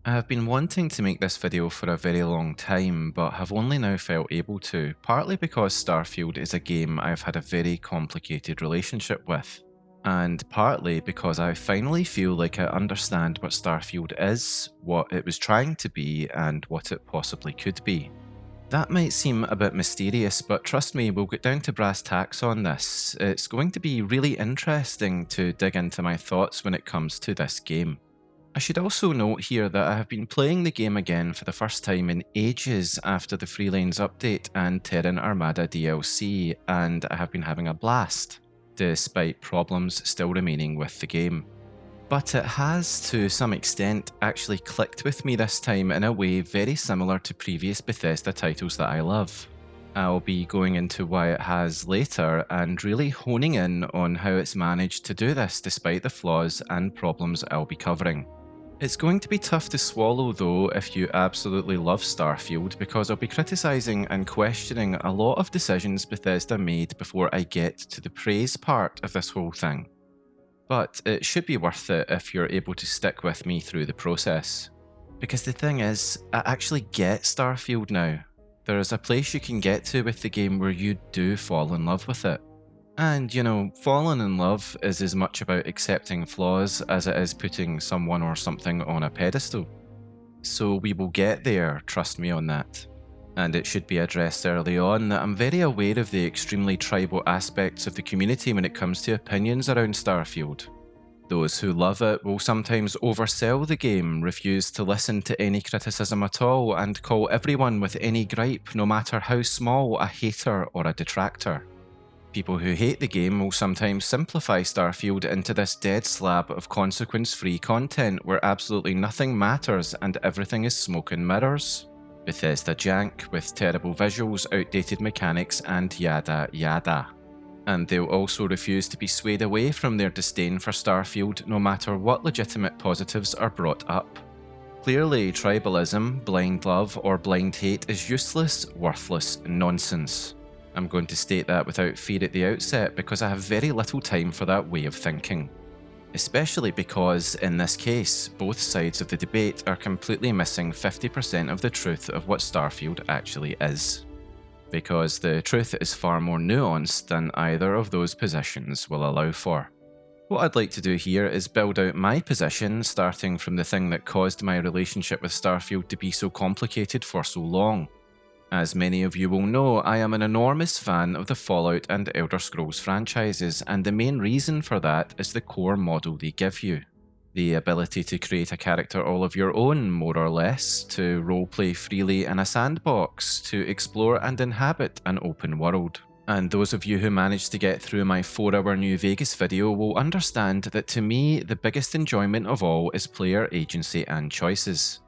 I have been wanting to make this video for a very long time, but have only now felt able to, partly because Starfield is a game I've had a very complicated relationship with, and partly because I finally feel like I understand what Starfield is, what it was trying to be, and what it possibly could be. That might seem a bit mysterious, but trust me, we'll get down to brass tacks on this. It's going to be really interesting to dig into my thoughts when it comes to this game. I should also note here that I have been playing the game again for the first time in ages after the Freelanes update and Terran Armada DLC, and I have been having a blast, despite problems still remaining with the game. But it has, to some extent, actually clicked with me this time in a way very similar to previous Bethesda titles that I love. I'll be going into why it has later and really honing in on how it's managed to do this despite the flaws and problems I'll be covering. It's going to be tough to swallow though if you absolutely love Starfield, because I'll be criticising and questioning a lot of decisions Bethesda made before I get to the praise part of this whole thing. But it should be worth it if you're able to stick with me through the process. Because the thing is, I actually get Starfield now. There is a place you can get to with the game where you do fall in love with it. And, you know, falling in love is as much about accepting flaws as it is putting someone or something on a pedestal. So we will get there, trust me on that. And it should be addressed early on that I'm very aware of the extremely tribal aspects of the community when it comes to opinions around Starfield. Those who love it will sometimes oversell the game, refuse to listen to any criticism at all, and call everyone with any gripe, no matter how small, a hater or a detractor. People who hate the game will sometimes simplify Starfield into this dead slab of consequence-free content where absolutely nothing matters and everything is smoke and mirrors. Bethesda jank with terrible visuals, outdated mechanics, and yada yada. And they'll also refuse to be swayed away from their disdain for Starfield no matter what legitimate positives are brought up. Clearly, tribalism, blind love, or blind hate is useless, worthless nonsense. I'm going to state that without fear at the outset because I have very little time for that way of thinking. Especially because, in this case, both sides of the debate are completely missing 50% of the truth of what Starfield actually is. Because the truth is far more nuanced than either of those positions will allow for. What I'd like to do here is build out my position, starting from the thing that caused my relationship with Starfield to be so complicated for so long. As many of you will know, I am an enormous fan of the Fallout and Elder Scrolls franchises, and the main reason for that is the core model they give you. The ability to create a character all of your own, more or less, to roleplay freely in a sandbox, to explore and inhabit an open world. And those of you who managed to get through my 4-hour New Vegas video will understand that to me, the biggest enjoyment of all is player agency and choices.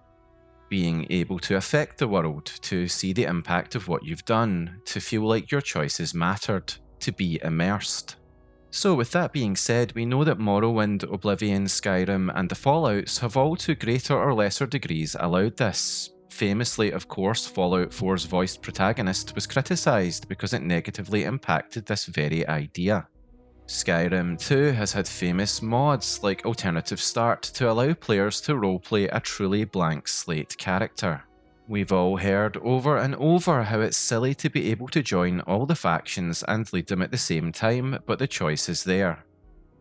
Being able to affect the world, to see the impact of what you've done, to feel like your choices mattered, to be immersed. So with that being said, we know that Morrowind, Oblivion, Skyrim and the Fallouts have all to greater or lesser degrees allowed this. Famously, of course, Fallout 4's voiced protagonist was criticised because it negatively impacted this very idea. Skyrim too has had famous mods like Alternative Start to allow players to roleplay a truly blank slate character. We've all heard over and over how it's silly to be able to join all the factions and lead them at the same time, but the choice is there.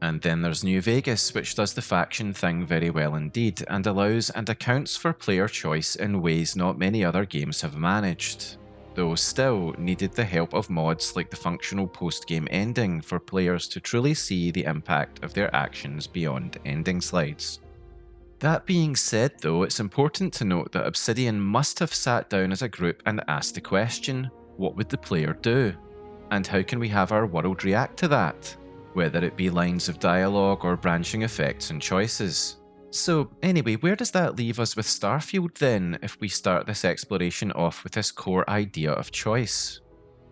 And then there's New Vegas, which does the faction thing very well indeed, and allows and accounts for player choice in ways not many other games have managed, though still needed the help of mods like the functional post-game ending for players to truly see the impact of their actions beyond ending slides. That being said though, it's important to note that Obsidian must have sat down as a group and asked the question, what would the player do? And how can we have our world react to that? Whether it be lines of dialogue or branching effects and choices. So anyway, where does that leave us with Starfield then, if we start this exploration off with this core idea of choice?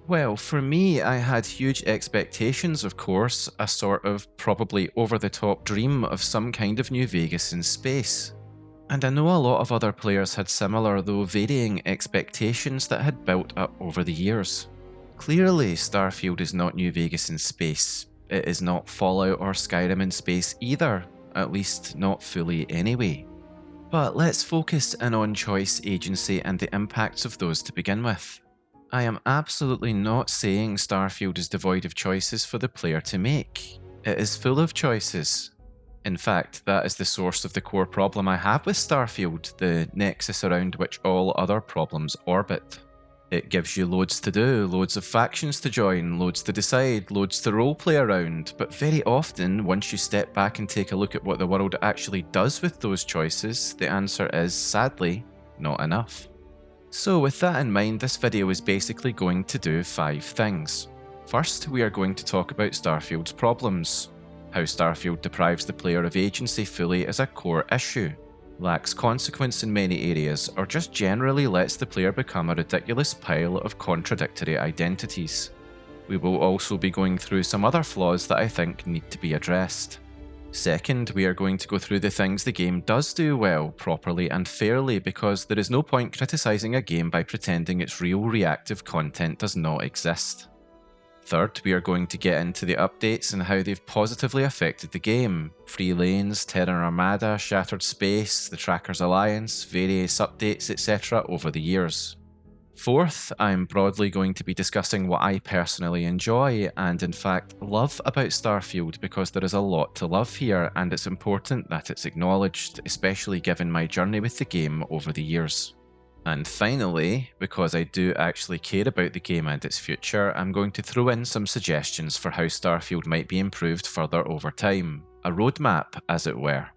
Well, for me, I had huge expectations, of course, a sort of probably over-the-top dream of some kind of New Vegas in space. And I know a lot of other players had similar, though varying, expectations that had built up over the years. Clearly, Starfield is not New Vegas in space. It is not Fallout or Skyrim in space either, at least not fully anyway. But let's focus in on choice, agency, and the impacts of those to begin with. I am absolutely not saying Starfield is devoid of choices for the player to make. It is full of choices. In fact, that is the source of the core problem I have with Starfield, the nexus around which all other problems orbit. It gives you loads to do, loads of factions to join, loads to decide, loads to roleplay around, but very often, once you step back and take a look at what the world actually does with those choices, the answer is, sadly, not enough. So with that in mind, this video is basically going to do 5 things. First, we are going to talk about Starfield's problems. How Starfield deprives the player of agency fully is a core issue, lacks consequence in many areas, or just generally lets the player become a ridiculous pile of contradictory identities. We will also be going through some other flaws that I think need to be addressed. Second, we are going to go through the things the game does do well, properly and fairly, because there is no point criticising a game by pretending its real reactive content does not exist. Third, we are going to get into the updates and how they've positively affected the game. Free Lanes, Terran Armada, Shattered Space, the Trackers Alliance, various updates, etc. over the years. Fourth, I'm broadly going to be discussing what I personally enjoy and in fact love about Starfield, because there is a lot to love here and it's important that it's acknowledged, especially given my journey with the game over the years. And finally, because I do actually care about the game and its future, I'm going to throw in some suggestions for how Starfield might be improved further over time. A roadmap, as it were.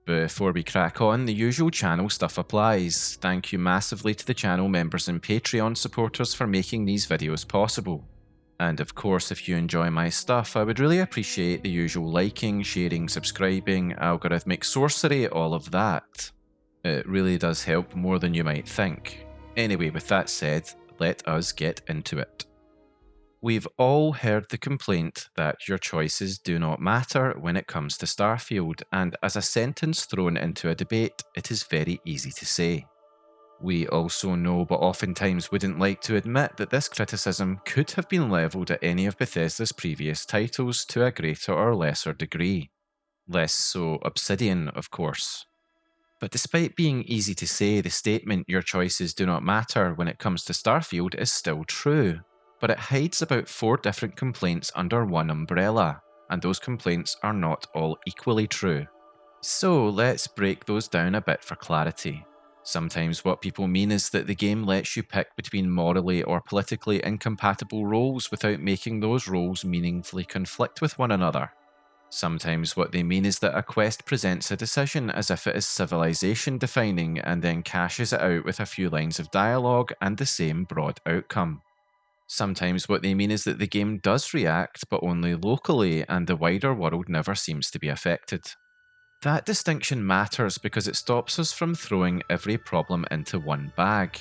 Before we crack on, the usual channel stuff applies. Thank you massively to the channel members and Patreon supporters for making these videos possible. And of course, if you enjoy my stuff, I would really appreciate the usual liking, sharing, subscribing, algorithmic sorcery, all of that. It really does help more than you might think. Anyway, with that said, let us get into it. We've all heard the complaint that your choices do not matter when it comes to Starfield, and as a sentence thrown into a debate, it is very easy to say. We also know, but oftentimes wouldn't like to admit, that this criticism could have been levelled at any of Bethesda's previous titles to a greater or lesser degree. Less so Obsidian, of course. But despite being easy to say, the statement "your choices do not matter" when it comes to Starfield is still true. But it hides about 4 different complaints under one umbrella, and those complaints are not all equally true. So let's break those down a bit for clarity. Sometimes what people mean is that the game lets you pick between morally or politically incompatible roles without making those roles meaningfully conflict with one another. Sometimes what they mean is that a quest presents a decision as if it is civilization defining and then cashes it out with a few lines of dialogue and the same broad outcome. Sometimes what they mean is that the game does react, but only locally, and the wider world never seems to be affected. That distinction matters because it stops us from throwing every problem into one bag.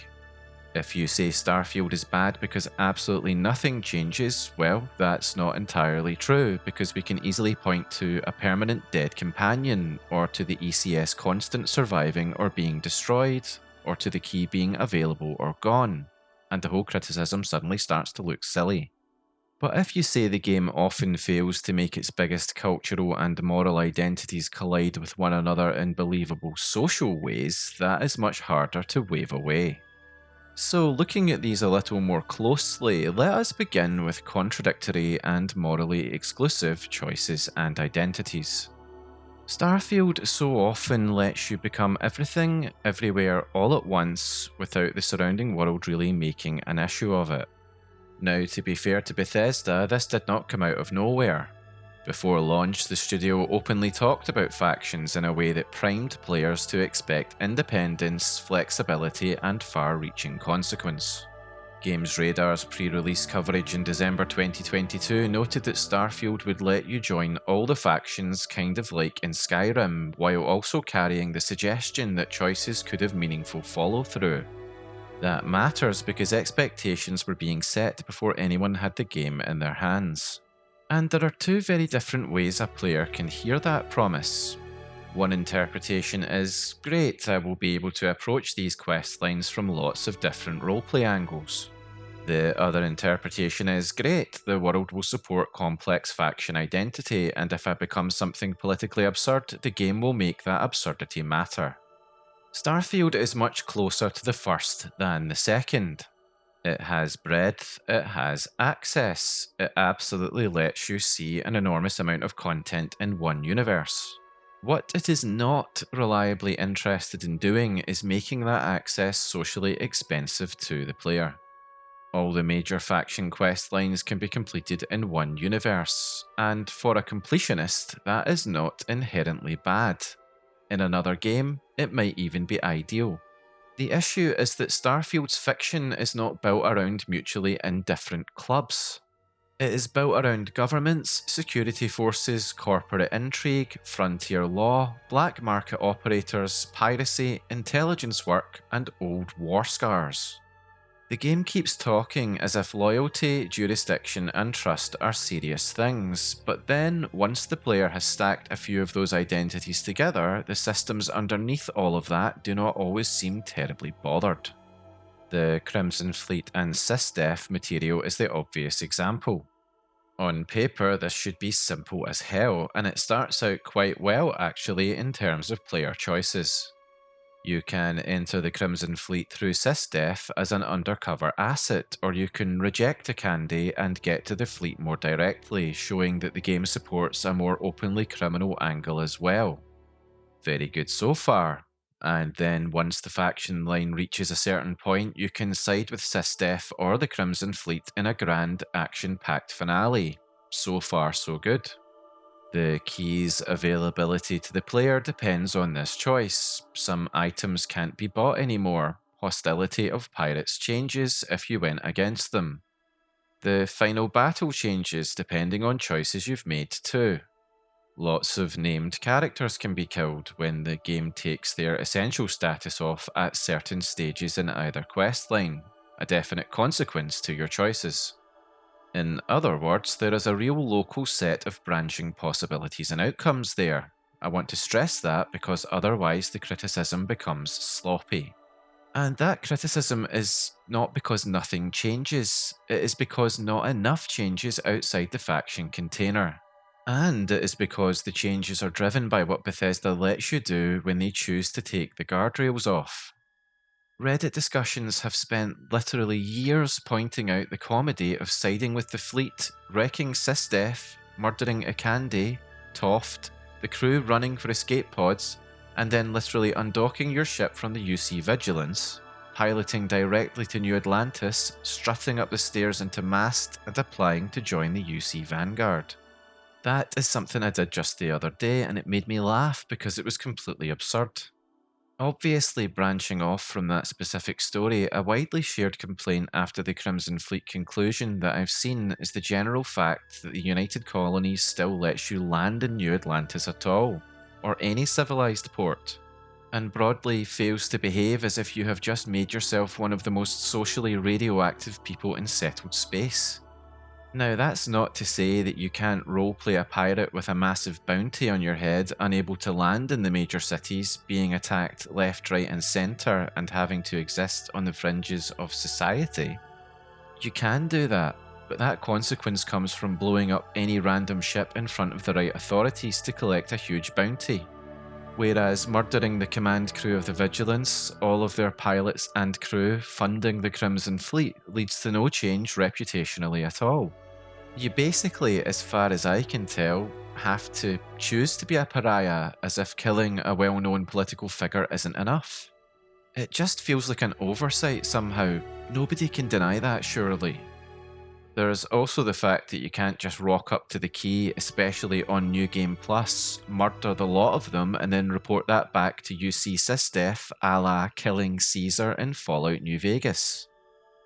If you say Starfield is bad because absolutely nothing changes, well, that's not entirely true, because we can easily point to a permanent dead companion, or to the ECS constant surviving or being destroyed, or to the key being available or gone, and the whole criticism suddenly starts to look silly. But if you say the game often fails to make its biggest cultural and moral identities collide with one another in believable social ways, that is much harder to wave away. So looking at these a little more closely, let us begin with contradictory and morally exclusive choices and identities. Starfield so often lets you become everything, everywhere, all at once, without the surrounding world really making an issue of it. Now, to be fair to Bethesda, this did not come out of nowhere. Before launch, the studio openly talked about factions in a way that primed players to expect independence, flexibility, and far-reaching consequence. Games Radar's pre-release coverage in December 2022 noted that Starfield would let you join all the factions, kind of like in Skyrim, while also carrying the suggestion that choices could have meaningful follow-through. That matters because expectations were being set before anyone had the game in their hands. And there are 2 very different ways a player can hear that promise. One interpretation is, great, I will be able to approach these questlines from lots of different roleplay angles. The other interpretation is, great, the world will support complex faction identity, and if I become something politically absurd, the game will make that absurdity matter. Starfield is much closer to the first than the second. It has breadth, it has access, it absolutely lets you see an enormous amount of content in one universe. What it is not reliably interested in doing is making that access socially expensive to the player. All the major faction quest lines can be completed in one universe, and for a completionist, that is not inherently bad. In another game, it might even be ideal. The issue is that Starfield's fiction is not built around mutually indifferent clubs. It is built around governments, security forces, corporate intrigue, frontier law, black market operators, piracy, intelligence work, and old war scars. The game keeps talking as if loyalty, jurisdiction, and trust are serious things, but then, once the player has stacked a few of those identities together, the systems underneath all of that do not always seem terribly bothered. The Crimson Fleet and SysDef material is the obvious example. On paper, this should be simple as hell, and it starts out quite well actually in terms of player choices. You can enter the Crimson Fleet through SysDef as an undercover asset, or you can reject a candy and get to the fleet more directly, showing that the game supports a more openly criminal angle as well. Very good so far. And then once the faction line reaches a certain point, you can side with SysDef or the Crimson Fleet in a grand action-packed finale. So far so good. The key's availability to the player depends on this choice. Some items can't be bought anymore. Hostility of pirates changes if you went against them. The final battle changes depending on choices you've made too. Lots of named characters can be killed when the game takes their essential status off at certain stages in either questline, a definite consequence to your choices. In other words, there is a real local set of branching possibilities and outcomes there. I want to stress that because otherwise the criticism becomes sloppy. And that criticism is not because nothing changes, it is because not enough changes outside the faction container. And it is because the changes are driven by what Bethesda lets you do when they choose to take the guardrails off. Reddit discussions have spent literally years pointing out the comedy of siding with the fleet, wrecking SysDef, murdering Ikande, Toft, the crew running for escape pods, and then literally undocking your ship from the UC Vigilance, piloting directly to New Atlantis, strutting up the stairs into Mast, and applying to join the UC Vanguard. That is something I did just the other day, and it made me laugh because it was completely absurd. Obviously, branching off from that specific story, a widely shared complaint after the Crimson Fleet conclusion that I've seen is the general fact that the United Colonies still lets you land in New Atlantis at all, or any civilized port, and broadly fails to behave as if you have just made yourself one of the most socially radioactive people in settled space. Now, that's not to say that you can't roleplay a pirate with a massive bounty on your head, unable to land in the major cities, being attacked left, right, and centre, and having to exist on the fringes of society. You can do that, but that consequence comes from blowing up any random ship in front of the right authorities to collect a huge bounty. Whereas murdering the command crew of the Vigilance, all of their pilots and crew, funding the Crimson Fleet leads to no change reputationally at all. You basically, as far as I can tell, have to choose to be a pariah as if killing a well-known political figure isn't enough. It just feels like an oversight somehow. Nobody can deny that, surely. There's also the fact that you can't just rock up to the key, especially on New Game Plus, murder the lot of them, and then report that back to UC SysDef a la killing Caesar in Fallout New Vegas.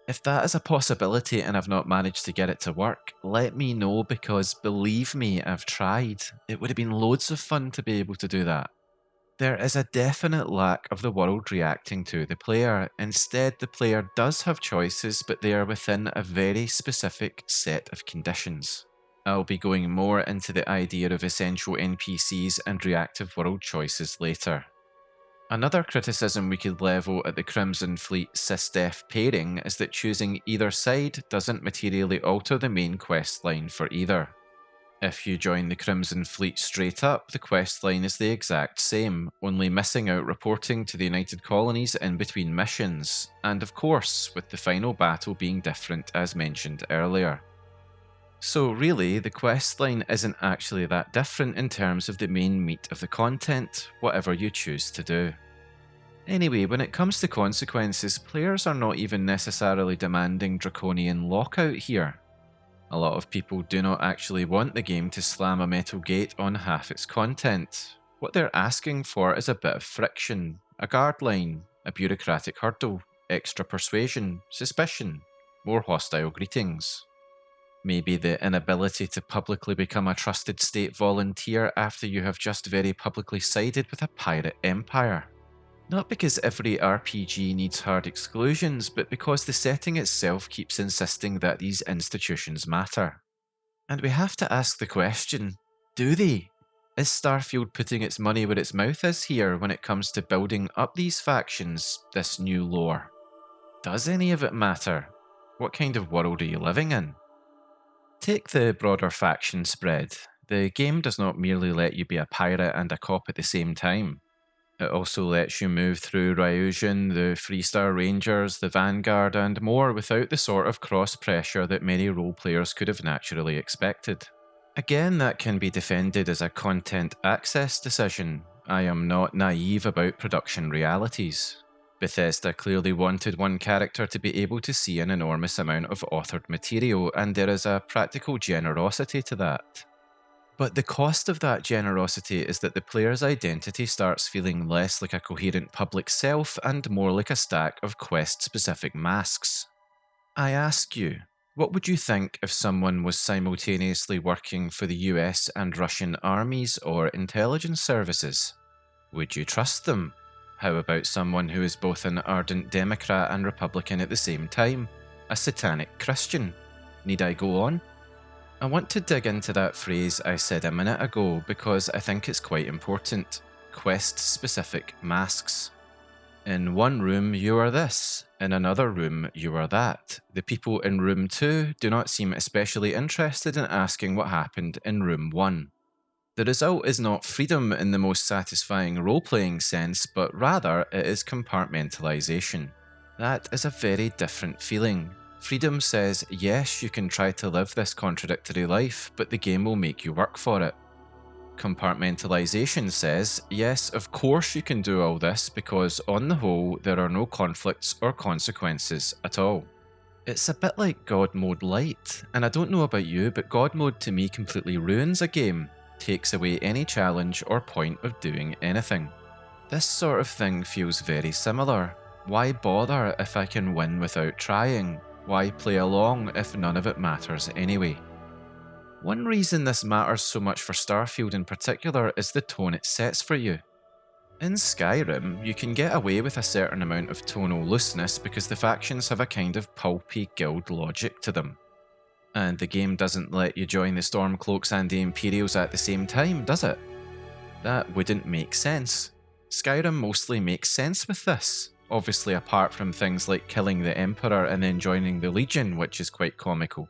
If that is a possibility and I've not managed to get it to work, let me know because believe me, I've tried. It would have been loads of fun to be able to do that. There is a definite lack of the world reacting to the player. Instead, the player does have choices, but they are within a very specific set of conditions. I'll be going more into the idea of essential NPCs and reactive world choices later. Another criticism we could level at the Crimson Fleet SysDef pairing is that choosing either side doesn't materially alter the main quest line for either. If you join the Crimson Fleet straight up, the quest line is the exact same, only missing out reporting to the United Colonies in between missions, and of course, with the final battle being different as mentioned earlier. So really, the quest line isn't actually that different in terms of the main meat of the content, whatever you choose to do. Anyway, when it comes to consequences, players are not even necessarily demanding draconian lockout here. A lot of people do not actually want the game to slam a metal gate on half its content. What they're asking for is a bit of friction, a guard line, a bureaucratic hurdle, extra persuasion, suspicion, more hostile greetings. Maybe the inability to publicly become a trusted state volunteer after you have just very publicly sided with a pirate empire. Not because every RPG needs hard exclusions, but because the setting itself keeps insisting that these institutions matter. And we have to ask the question, do they? Is Starfield putting its money where its mouth is here when it comes to building up these factions, this new lore? Does any of it matter? What kind of world are you living in? Take the broader faction spread. The game does not merely let you be a pirate and a cop at the same time. It also lets you move through Ryusian, the Freestar Rangers, the Vanguard, and more without the sort of cross-pressure that many role players could have naturally expected. Again, that can be defended as a content access decision. I am not naive about production realities. Bethesda clearly wanted one character to be able to see an enormous amount of authored material, and there is a practical generosity to that. But the cost of that generosity is that the player's identity starts feeling less like a coherent public self and more like a stack of quest-specific masks. I ask you, what would you think if someone was simultaneously working for the US and Russian armies or intelligence services? Would you trust them? How about someone who is both an ardent Democrat and Republican at the same time? A satanic Christian? Need I go on? I want to dig into that phrase I said a minute ago because I think it's quite important. Quest-specific masks. In one room you are this, in another room you are that. The people in room 2 do not seem especially interested in asking what happened in room 1. The result is not freedom in the most satisfying role-playing sense, but rather it is compartmentalization. That is a very different feeling. Freedom says, yes, you can try to live this contradictory life, but the game will make you work for it. Compartmentalization says, yes, of course you can do all this because on the whole, there are no conflicts or consequences at all. It's a bit like God Mode Lite, and I don't know about you, but God Mode to me completely ruins a game, takes away any challenge or point of doing anything. This sort of thing feels very similar. Why bother if I can win without trying? Why play along if none of it matters anyway? One reason this matters so much for Starfield in particular is the tone it sets for you. In Skyrim, you can get away with a certain amount of tonal looseness because the factions have a kind of pulpy guild logic to them. And the game doesn't let you join the Stormcloaks and the Imperials at the same time, does it? That wouldn't make sense. Skyrim mostly makes sense with this. Obviously apart from things like killing the Emperor and then joining the Legion, which is quite comical.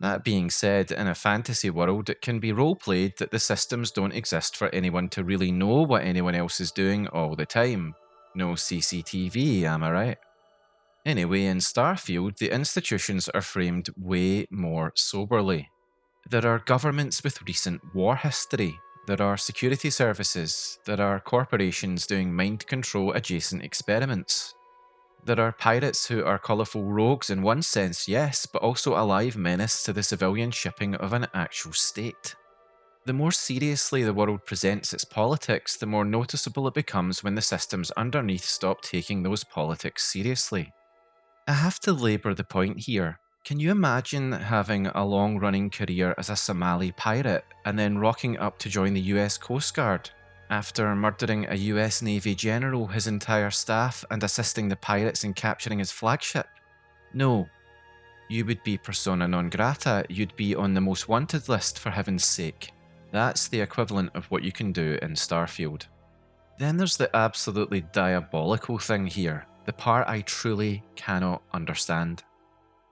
That being said, in a fantasy world, it can be roleplayed that the systems don't exist for anyone to really know what anyone else is doing all the time. No CCTV, am I right? Anyway, in Starfield, the institutions are framed way more soberly. There are governments with recent war history. There are security services. There are corporations doing mind control adjacent experiments. There are pirates who are colourful rogues in one sense, yes, but also a live menace to the civilian shipping of an actual state. The more seriously the world presents its politics, the more noticeable it becomes when the systems underneath stop taking those politics seriously. I have to labour the point here. Can you imagine having a long-running career as a Somali pirate and then rocking up to join the US Coast Guard? After murdering a US Navy general, his entire staff, and assisting the pirates in capturing his flagship? No. You would be persona non grata, you'd be on the most wanted list for heaven's sake. That's the equivalent of what you can do in Starfield. Then there's the absolutely diabolical thing here, the part I truly cannot understand.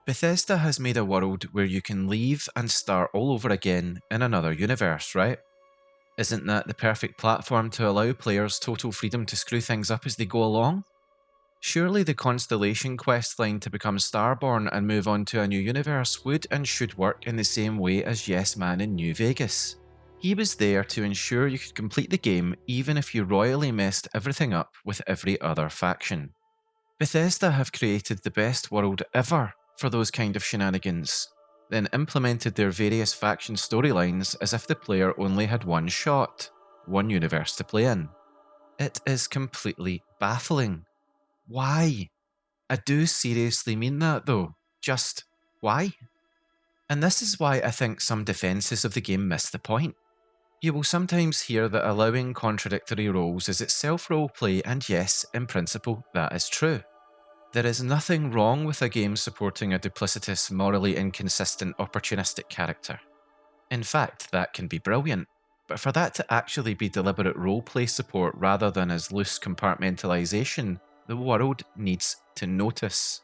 Bethesda has made a world where you can leave and start all over again in another universe, right? Isn't that the perfect platform to allow players total freedom to screw things up as they go along? Surely the Constellation questline to become Starborn and move on to a new universe would and should work in the same way as Yes Man in New Vegas. He was there to ensure you could complete the game even if you royally messed everything up with every other faction. Bethesda have created the best world ever for those kind of shenanigans, then implemented their various faction storylines as if the player only had one shot, one universe to play in. It is completely baffling. Why? I do seriously mean that though. Just why? And this is why I think some defences of the game miss the point. You will sometimes hear that allowing contradictory roles is itself roleplay, and yes, in principle, that is true. There is nothing wrong with a game supporting a duplicitous, morally inconsistent, opportunistic character. In fact, that can be brilliant, but for that to actually be deliberate roleplay support rather than as loose compartmentalization, the world needs to notice.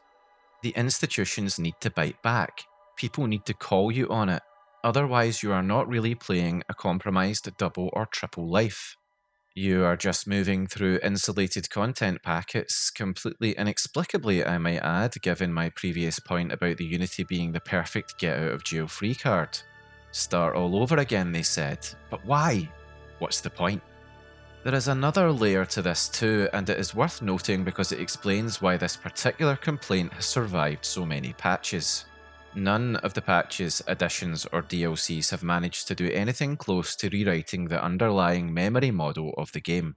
The institutions need to bite back. People need to call you on it. Otherwise, you are not really playing a compromised double or triple life. You are just moving through insulated content packets, completely inexplicably, I might add, given my previous point about the Unity being the perfect get out of jail free card. Start all over again, they said, but why? What's the point? There is another layer to this too, and it is worth noting because it explains why this particular complaint has survived so many patches. None of the patches, additions, or DLCs have managed to do anything close to rewriting the underlying memory model of the game.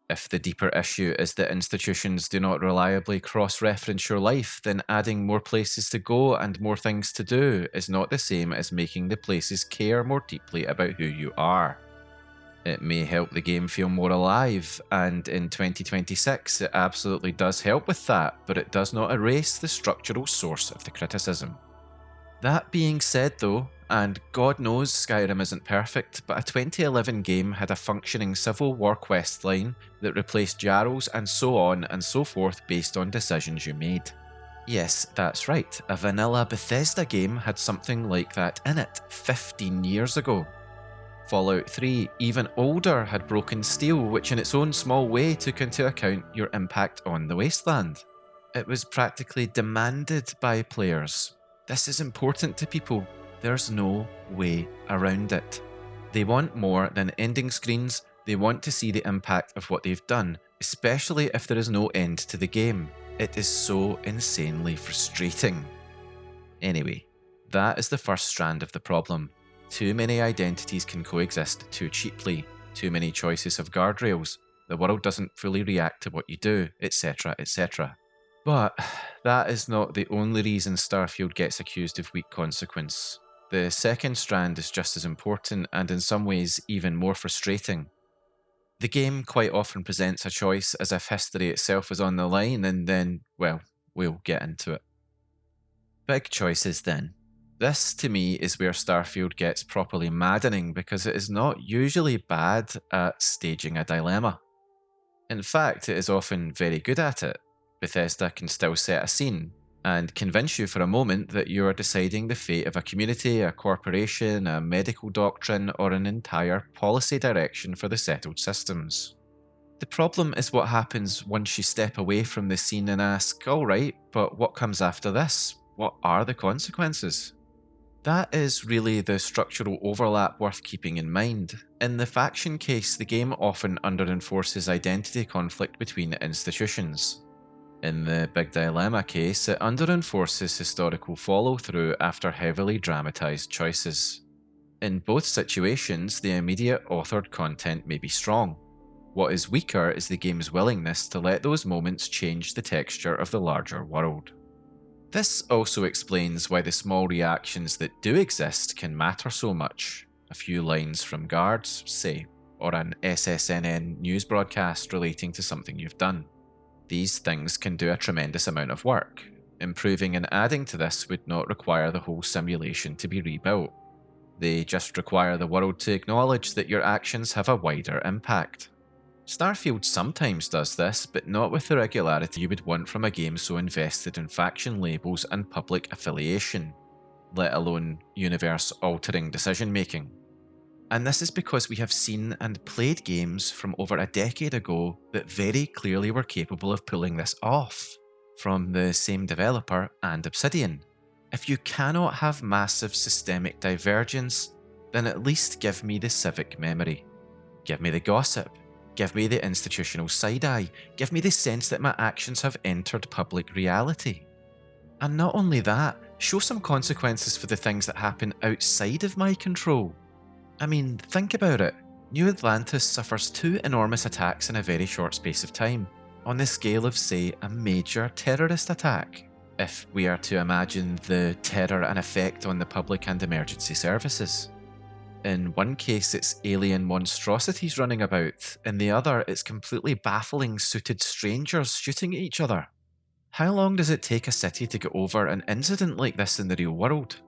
If the deeper issue is that institutions do not reliably cross-reference your life, then adding more places to go and more things to do is not the same as making the places care more deeply about who you are. It may help the game feel more alive, and in 2026 it absolutely does help with that, but it does not erase the structural source of the criticism. That being said though, and God knows Skyrim isn't perfect, but a 2011 game had a functioning Civil War questline that replaced Jarls and so on and so forth based on decisions you made. Yes, that's right, a vanilla Bethesda game had something like that in it 15 years ago. Fallout 3, even older, had Broken Steel, which in its own small way took into account your impact on the wasteland. It was practically demanded by players. This is important to people. There's no way around it. They want more than ending screens. They want to see the impact of what they've done, especially if there is no end to the game. It is so insanely frustrating. Anyway, that is the first strand of the problem. Too many identities can coexist too cheaply. Too many choices have guardrails. The world doesn't fully react to what you do, etc., etc. But that is not the only reason Starfield gets accused of weak consequence. The second strand is just as important and in some ways even more frustrating. The game quite often presents a choice as if history itself is on the line, and then, well, we'll get into it. Big choices then. This, to me, is where Starfield gets properly maddening because it is not usually bad at staging a dilemma. In fact, it is often very good at it. Bethesda can still set a scene and convince you for a moment that you are deciding the fate of a community, a corporation, a medical doctrine, or an entire policy direction for the settled systems. The problem is what happens once you step away from the scene and ask, alright, but what comes after this? What are the consequences? That is really the structural overlap worth keeping in mind. In the faction case, the game often under-enforces identity conflict between institutions. In the Big Dilemma case, it under-enforces historical follow-through after heavily dramatised choices. In both situations, the immediate authored content may be strong. What is weaker is the game's willingness to let those moments change the texture of the larger world. This also explains why the small reactions that do exist can matter so much. A few lines from guards, say, or an SSNN news broadcast relating to something you've done. These things can do a tremendous amount of work. Improving and adding to this would not require the whole simulation to be rebuilt. They just require the world to acknowledge that your actions have a wider impact. Starfield sometimes does this, but not with the regularity you would want from a game so invested in faction labels and public affiliation, let alone universe-altering decision-making. And this is because we have seen and played games from over a decade ago that very clearly were capable of pulling this off, from the same developer and Obsidian. If you cannot have massive systemic divergence, then at least give me the civic memory. Give me the gossip. Give me the institutional side-eye. Give me the sense that my actions have entered public reality. And not only that, show some consequences for the things that happen outside of my control. I mean, think about it. New Atlantis suffers 2 enormous attacks in a very short space of time, on the scale of, say, a major terrorist attack, if we are to imagine the terror and effect on the public and emergency services. In one case, it's alien monstrosities running about, in the other, it's completely baffling suited strangers shooting at each other. How long does it take a city to get over an incident like this in the real world?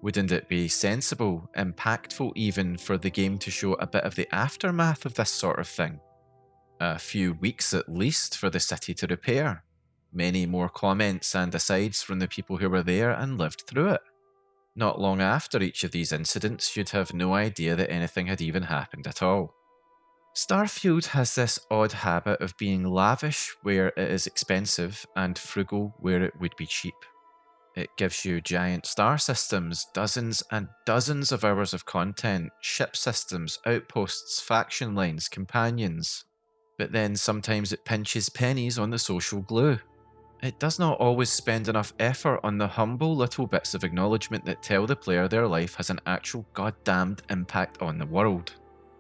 Wouldn't it be sensible, impactful even, for the game to show a bit of the aftermath of this sort of thing? A few weeks at least for the city to repair. Many more comments and asides from the people who were there and lived through it. Not long after each of these incidents, you'd have no idea that anything had even happened at all. Starfield has this odd habit of being lavish where it is expensive and frugal where it would be cheap. It gives you giant star systems, dozens and dozens of hours of content, ship systems, outposts, faction lines, companions. But then sometimes it pinches pennies on the social glue. It does not always spend enough effort on the humble little bits of acknowledgement that tell the player their life has an actual goddamned impact on the world.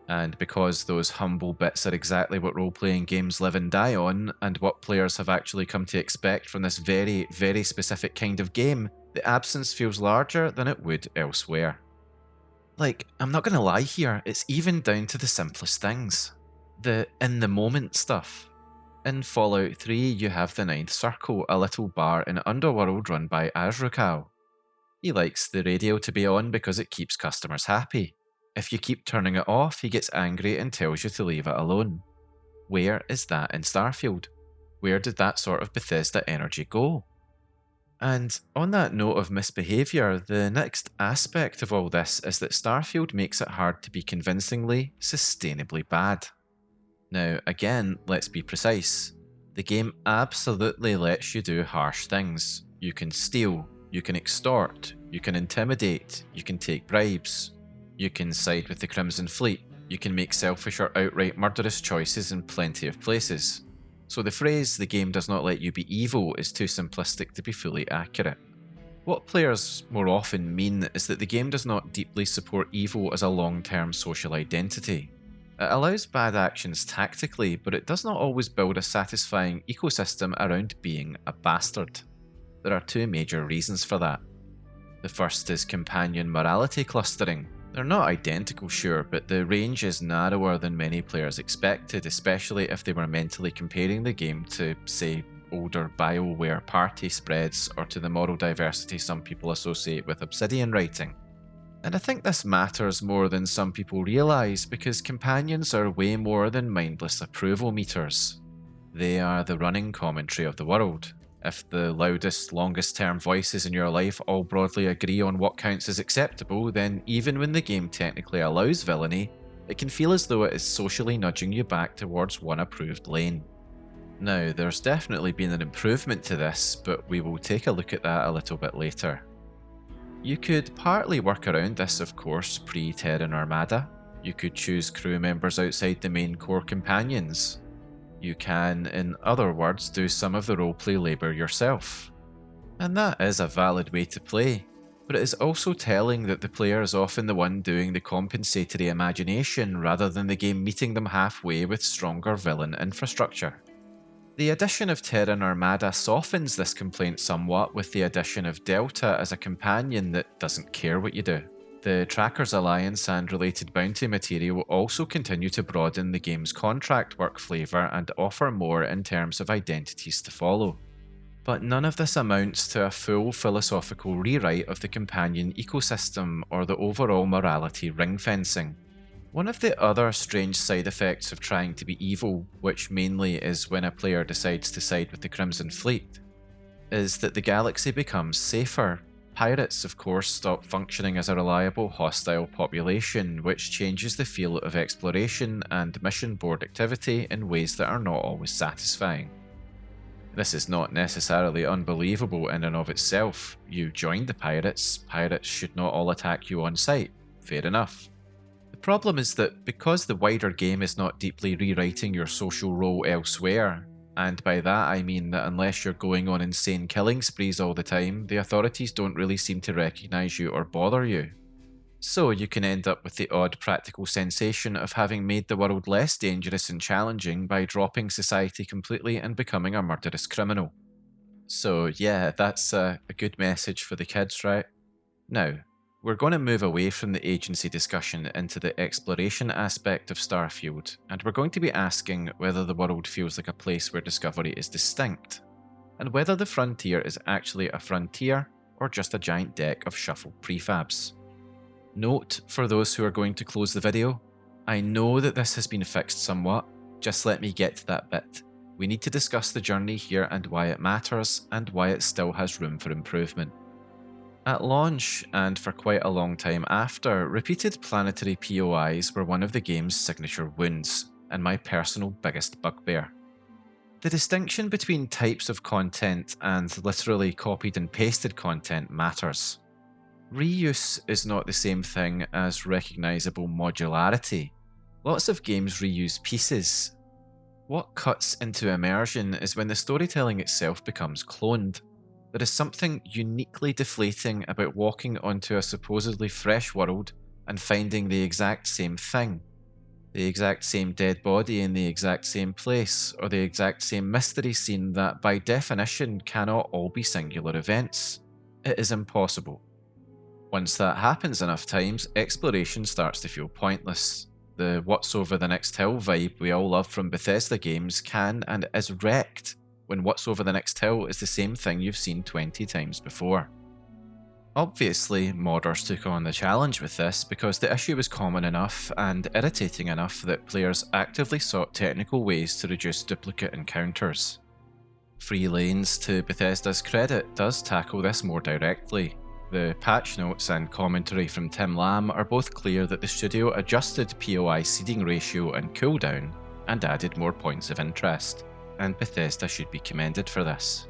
And because those humble bits are exactly what role-playing games live and die on, and what players have actually come to expect from this very, very specific kind of game, the absence feels larger than it would elsewhere. Like, I'm not gonna lie here, it's even down to the simplest things. The in-the-moment stuff. In Fallout 3, you have the Ninth Circle, a little bar in Underworld run by Azrukal. He likes the radio to be on because it keeps customers happy. If you keep turning it off, he gets angry and tells you to leave it alone. Where is that in Starfield? Where did that sort of Bethesda energy go? And on that note of misbehaviour, the next aspect of all this is that Starfield makes it hard to be convincingly, sustainably bad. Now, again, let's be precise. The game absolutely lets you do harsh things. You can steal, you can extort, you can intimidate, you can take bribes, you can side with the Crimson Fleet, you can make selfish or outright murderous choices in plenty of places. So the phrase, "the game does not let you be evil," is too simplistic to be fully accurate. What players more often mean is that the game does not deeply support evil as a long-term social identity. It allows bad actions tactically, but it does not always build a satisfying ecosystem around being a bastard. There are 2 major reasons for that. The first is companion morality clustering. They're not identical, sure, but the range is narrower than many players expected, especially if they were mentally comparing the game to, say, older BioWare party spreads or to the moral diversity some people associate with Obsidian writing. And I think this matters more than some people realise, because companions are way more than mindless approval meters. They are the running commentary of the world. If the loudest, longest term voices in your life all broadly agree on what counts as acceptable, then even when the game technically allows villainy, it can feel as though it is socially nudging you back towards one approved lane. Now, there's definitely been an improvement to this, but we will take a look at that a little bit later. You could partly work around this, of course, pre-Terran Armada. You could choose crew members outside the main core companions. You can, in other words, do some of the roleplay labour yourself. And that is a valid way to play, but it is also telling that the player is often the one doing the compensatory imagination rather than the game meeting them halfway with stronger villain infrastructure. The addition of Terran Armada softens this complaint somewhat with the addition of Delta as a companion that doesn't care what you do. The Trackers Alliance and related bounty material also continue to broaden the game's contract work flavour and offer more in terms of identities to follow. But none of this amounts to a full philosophical rewrite of the companion ecosystem or the overall morality ring fencing. One of the other strange side effects of trying to be evil, which mainly is when a player decides to side with the Crimson Fleet, is that the galaxy becomes safer. Pirates, of course, stop functioning as a reliable hostile population, which changes the feel of exploration and mission board activity in ways that are not always satisfying. This is not necessarily unbelievable in and of itself. You joined the pirates should not all attack you on sight. Fair enough. The problem is that because the wider game is not deeply rewriting your social role elsewhere, and by that I mean that unless you're going on insane killing sprees all the time, the authorities don't really seem to recognise you or bother you. So you can end up with the odd practical sensation of having made the world less dangerous and challenging by dropping society completely and becoming a murderous criminal. So yeah, that's a good message for the kids, right? Now, we're going to move away from the agency discussion into the exploration aspect of Starfield, and we're going to be asking whether the world feels like a place where discovery is distinct, and whether the frontier is actually a frontier or just a giant deck of shuffled prefabs. Note, for those who are going to close the video, I know that this has been fixed somewhat, just let me get to that bit. We need to discuss the journey here and why it matters, and why it still has room for improvement. At launch, and for quite a long time after, repeated planetary POIs were one of the game's signature wounds, and my personal biggest bugbear. The distinction between types of content and literally copied and pasted content matters. Reuse is not the same thing as recognisable modularity. Lots of games reuse pieces. What cuts into immersion is when the storytelling itself becomes cloned. There is something uniquely deflating about walking onto a supposedly fresh world and finding the exact same thing. The exact same dead body in the exact same place, or the exact same mystery scene that by definition cannot all be singular events. It is impossible. Once that happens enough times, exploration starts to feel pointless. The what's over the next hill vibe we all love from Bethesda games can and is wrecked when what's over the next hill is the same thing you've seen 20 times before. Obviously, modders took on the challenge with this because the issue was common enough and irritating enough that players actively sought technical ways to reduce duplicate encounters. Free Lanes, to Bethesda's credit, does tackle this more directly. The patch notes and commentary from Tim Lamb are both clear that the studio adjusted POI seeding ratio and cooldown and added more points of interest, and Bethesda should be commended for this.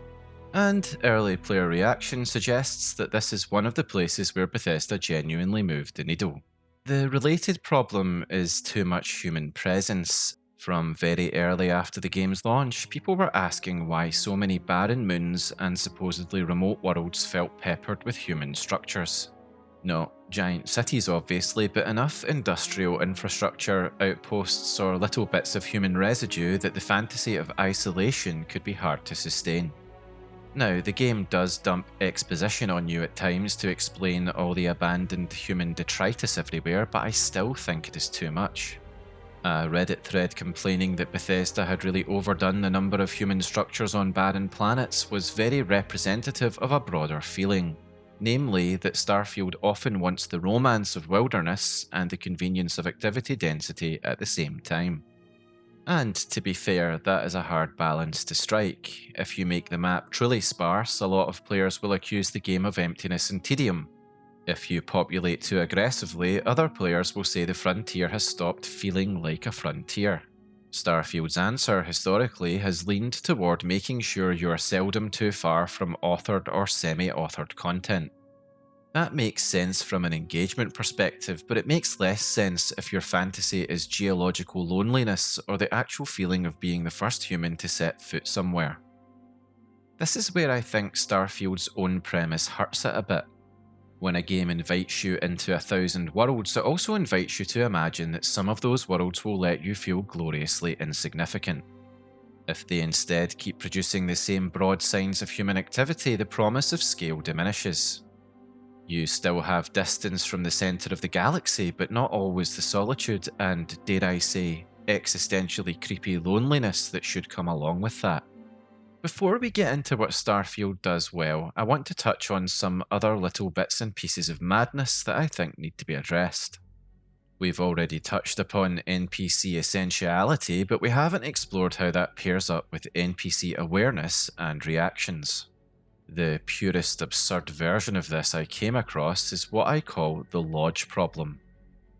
And early player reaction suggests that this is one of the places where Bethesda genuinely moved the needle. The related problem is too much human presence. From very early after the game's launch, people were asking why so many barren moons and supposedly remote worlds felt peppered with human structures. Not giant cities obviously, but enough industrial infrastructure, outposts, or little bits of human residue that the fantasy of isolation could be hard to sustain. Now, the game does dump exposition on you at times to explain all the abandoned human detritus everywhere, but I still think it is too much. A Reddit thread complaining that Bethesda had really overdone the number of human structures on barren planets was very representative of a broader feeling, namely that Starfield often wants the romance of wilderness and the convenience of activity density at the same time. And to be fair, that is a hard balance to strike. If you make the map truly sparse, a lot of players will accuse the game of emptiness and tedium. If you populate too aggressively, other players will say the frontier has stopped feeling like a frontier. Starfield's answer, historically, has leaned toward making sure you are seldom too far from authored or semi-authored content. That makes sense from an engagement perspective, but it makes less sense if your fantasy is geological loneliness or the actual feeling of being the first human to set foot somewhere. This is where I think Starfield's own premise hurts it a bit. When a game invites you into 1,000 worlds, it also invites you to imagine that some of those worlds will let you feel gloriously insignificant. If they instead keep producing the same broad signs of human activity, the promise of scale diminishes. You still have distance from the centre of the galaxy, but not always the solitude and, dare I say, existentially creepy loneliness that should come along with that. Before we get into what Starfield does well, I want to touch on some other little bits and pieces of madness that I think need to be addressed. We've already touched upon NPC essentiality, but we haven't explored how that pairs up with NPC awareness and reactions. The purest absurd version of this I came across is what I call the lodge problem.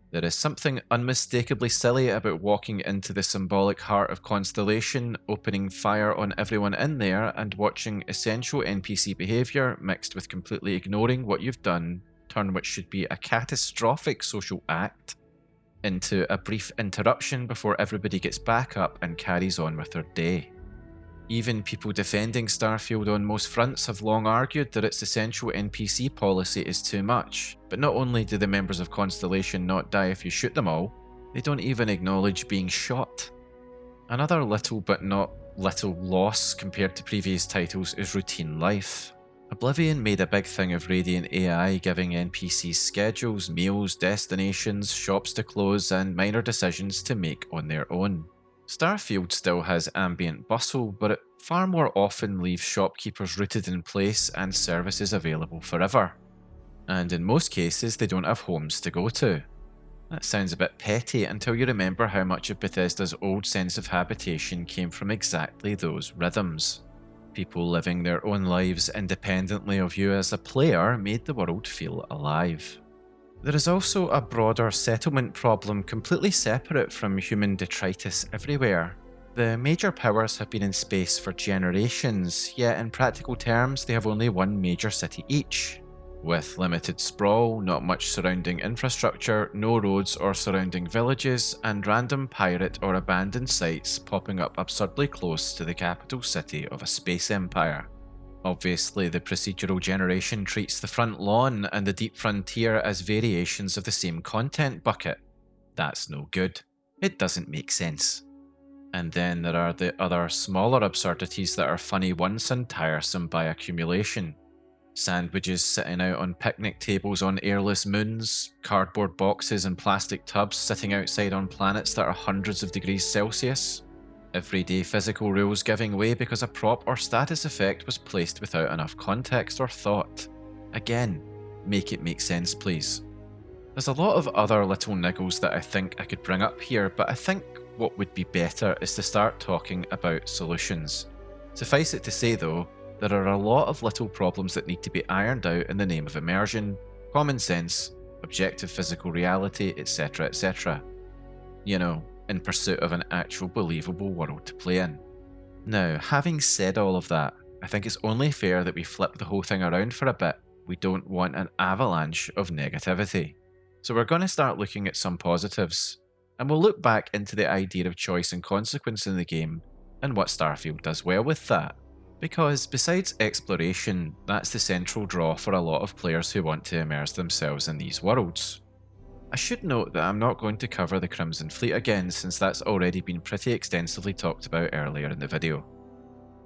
There is something unmistakably silly about walking into the symbolic heart of Constellation, opening fire on everyone in there, and watching essential NPC behaviour mixed with completely ignoring what you've done turn what should be a catastrophic social act into a brief interruption before everybody gets back up and carries on with their day. Even people defending Starfield on most fronts have long argued that its essential NPC policy is too much, but not only do the members of Constellation not die if you shoot them all, they don't even acknowledge being shot. Another little but not little loss compared to previous titles is routine life. Oblivion made a big thing of Radiant AI giving NPCs schedules, meals, destinations, shops to close, and minor decisions to make on their own. Starfield still has ambient bustle, but it far more often leaves shopkeepers rooted in place and services available forever. And in most cases, they don't have homes to go to. That sounds a bit petty until you remember how much of Bethesda's old sense of habitation came from exactly those rhythms. People living their own lives independently of you as a player made the world feel alive. There is also a broader settlement problem completely separate from human detritus everywhere. The major powers have been in space for generations, yet in practical terms they have only one major city each. With limited sprawl, not much surrounding infrastructure, no roads or surrounding villages, and random pirate or abandoned sites popping up absurdly close to the capital city of a space empire. Obviously, the procedural generation treats the front lawn and the deep frontier as variations of the same content bucket. That's no good. It doesn't make sense. And then there are the other smaller absurdities that are funny once and tiresome by accumulation. Sandwiches sitting out on picnic tables on airless moons, cardboard boxes and plastic tubs sitting outside on planets that are hundreds of degrees Celsius. Everyday physical rules giving way because a prop or status effect was placed without enough context or thought. Again, make it make sense please. There's a lot of other little niggles that I think I could bring up here, but I think what would be better is to start talking about solutions. Suffice it to say though, there are a lot of little problems that need to be ironed out in the name of immersion, common sense, objective physical reality, etc, etc. You know, in pursuit of an actual believable world to play in. Now, having said all of that, I think it's only fair that we flip the whole thing around for a bit. We don't want an avalanche of negativity. So we're going to start looking at some positives, and we'll look back into the idea of choice and consequence in the game, and what Starfield does well with that. Because besides exploration, that's the central draw for a lot of players who want to immerse themselves in these worlds. I should note that I'm not going to cover the Crimson Fleet again since that's already been pretty extensively talked about earlier in the video.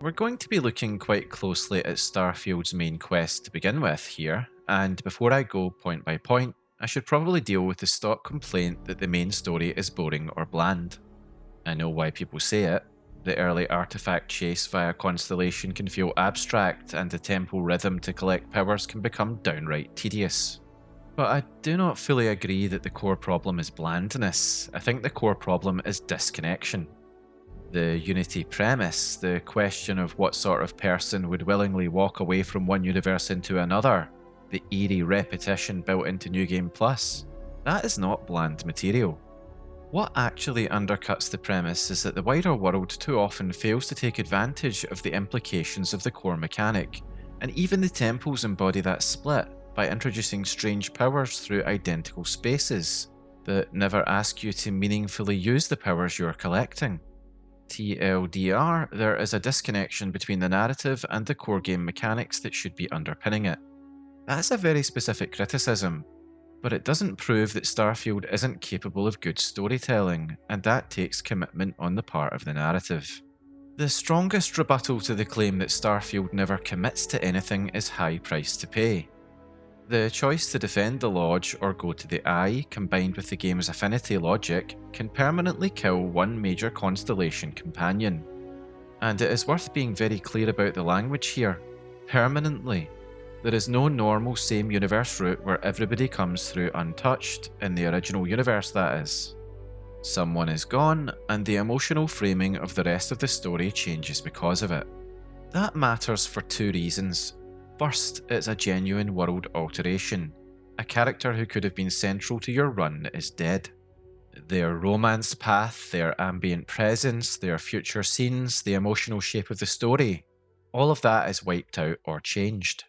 We're going to be looking quite closely at Starfield's main quest to begin with here, and before I go point by point, I should probably deal with the stock complaint that the main story is boring or bland. I know why people say it. The early artifact chase via Constellation can feel abstract, and the tempo rhythm to collect powers can become downright tedious. But I do not fully agree that the core problem is blandness. I think the core problem is disconnection. The Unity premise, the question of what sort of person would willingly walk away from one universe into another, the eerie repetition built into New Game Plus, that is not bland material. What actually undercuts the premise is that the wider world too often fails to take advantage of the implications of the core mechanic, and even the temples embody that split by introducing strange powers through identical spaces that never ask you to meaningfully use the powers you're collecting. TLDR, there is a disconnection between the narrative and the core game mechanics that should be underpinning it. That's a very specific criticism, but it doesn't prove that Starfield isn't capable of good storytelling, and that takes commitment on the part of the narrative. The strongest rebuttal to the claim that Starfield never commits to anything is high price to pay. The choice to defend the Lodge or go to the Eye, combined with the game's affinity logic, can permanently kill one major Constellation companion. And it is worth being very clear about the language here. Permanently. There is no normal same universe route where everybody comes through untouched, in the original universe that is. Someone is gone, and the emotional framing of the rest of the story changes because of it. That matters for two reasons. First, it's a genuine world alteration. A character who could have been central to your run is dead. Their romance path, their ambient presence, their future scenes, the emotional shape of the story, all of that is wiped out or changed.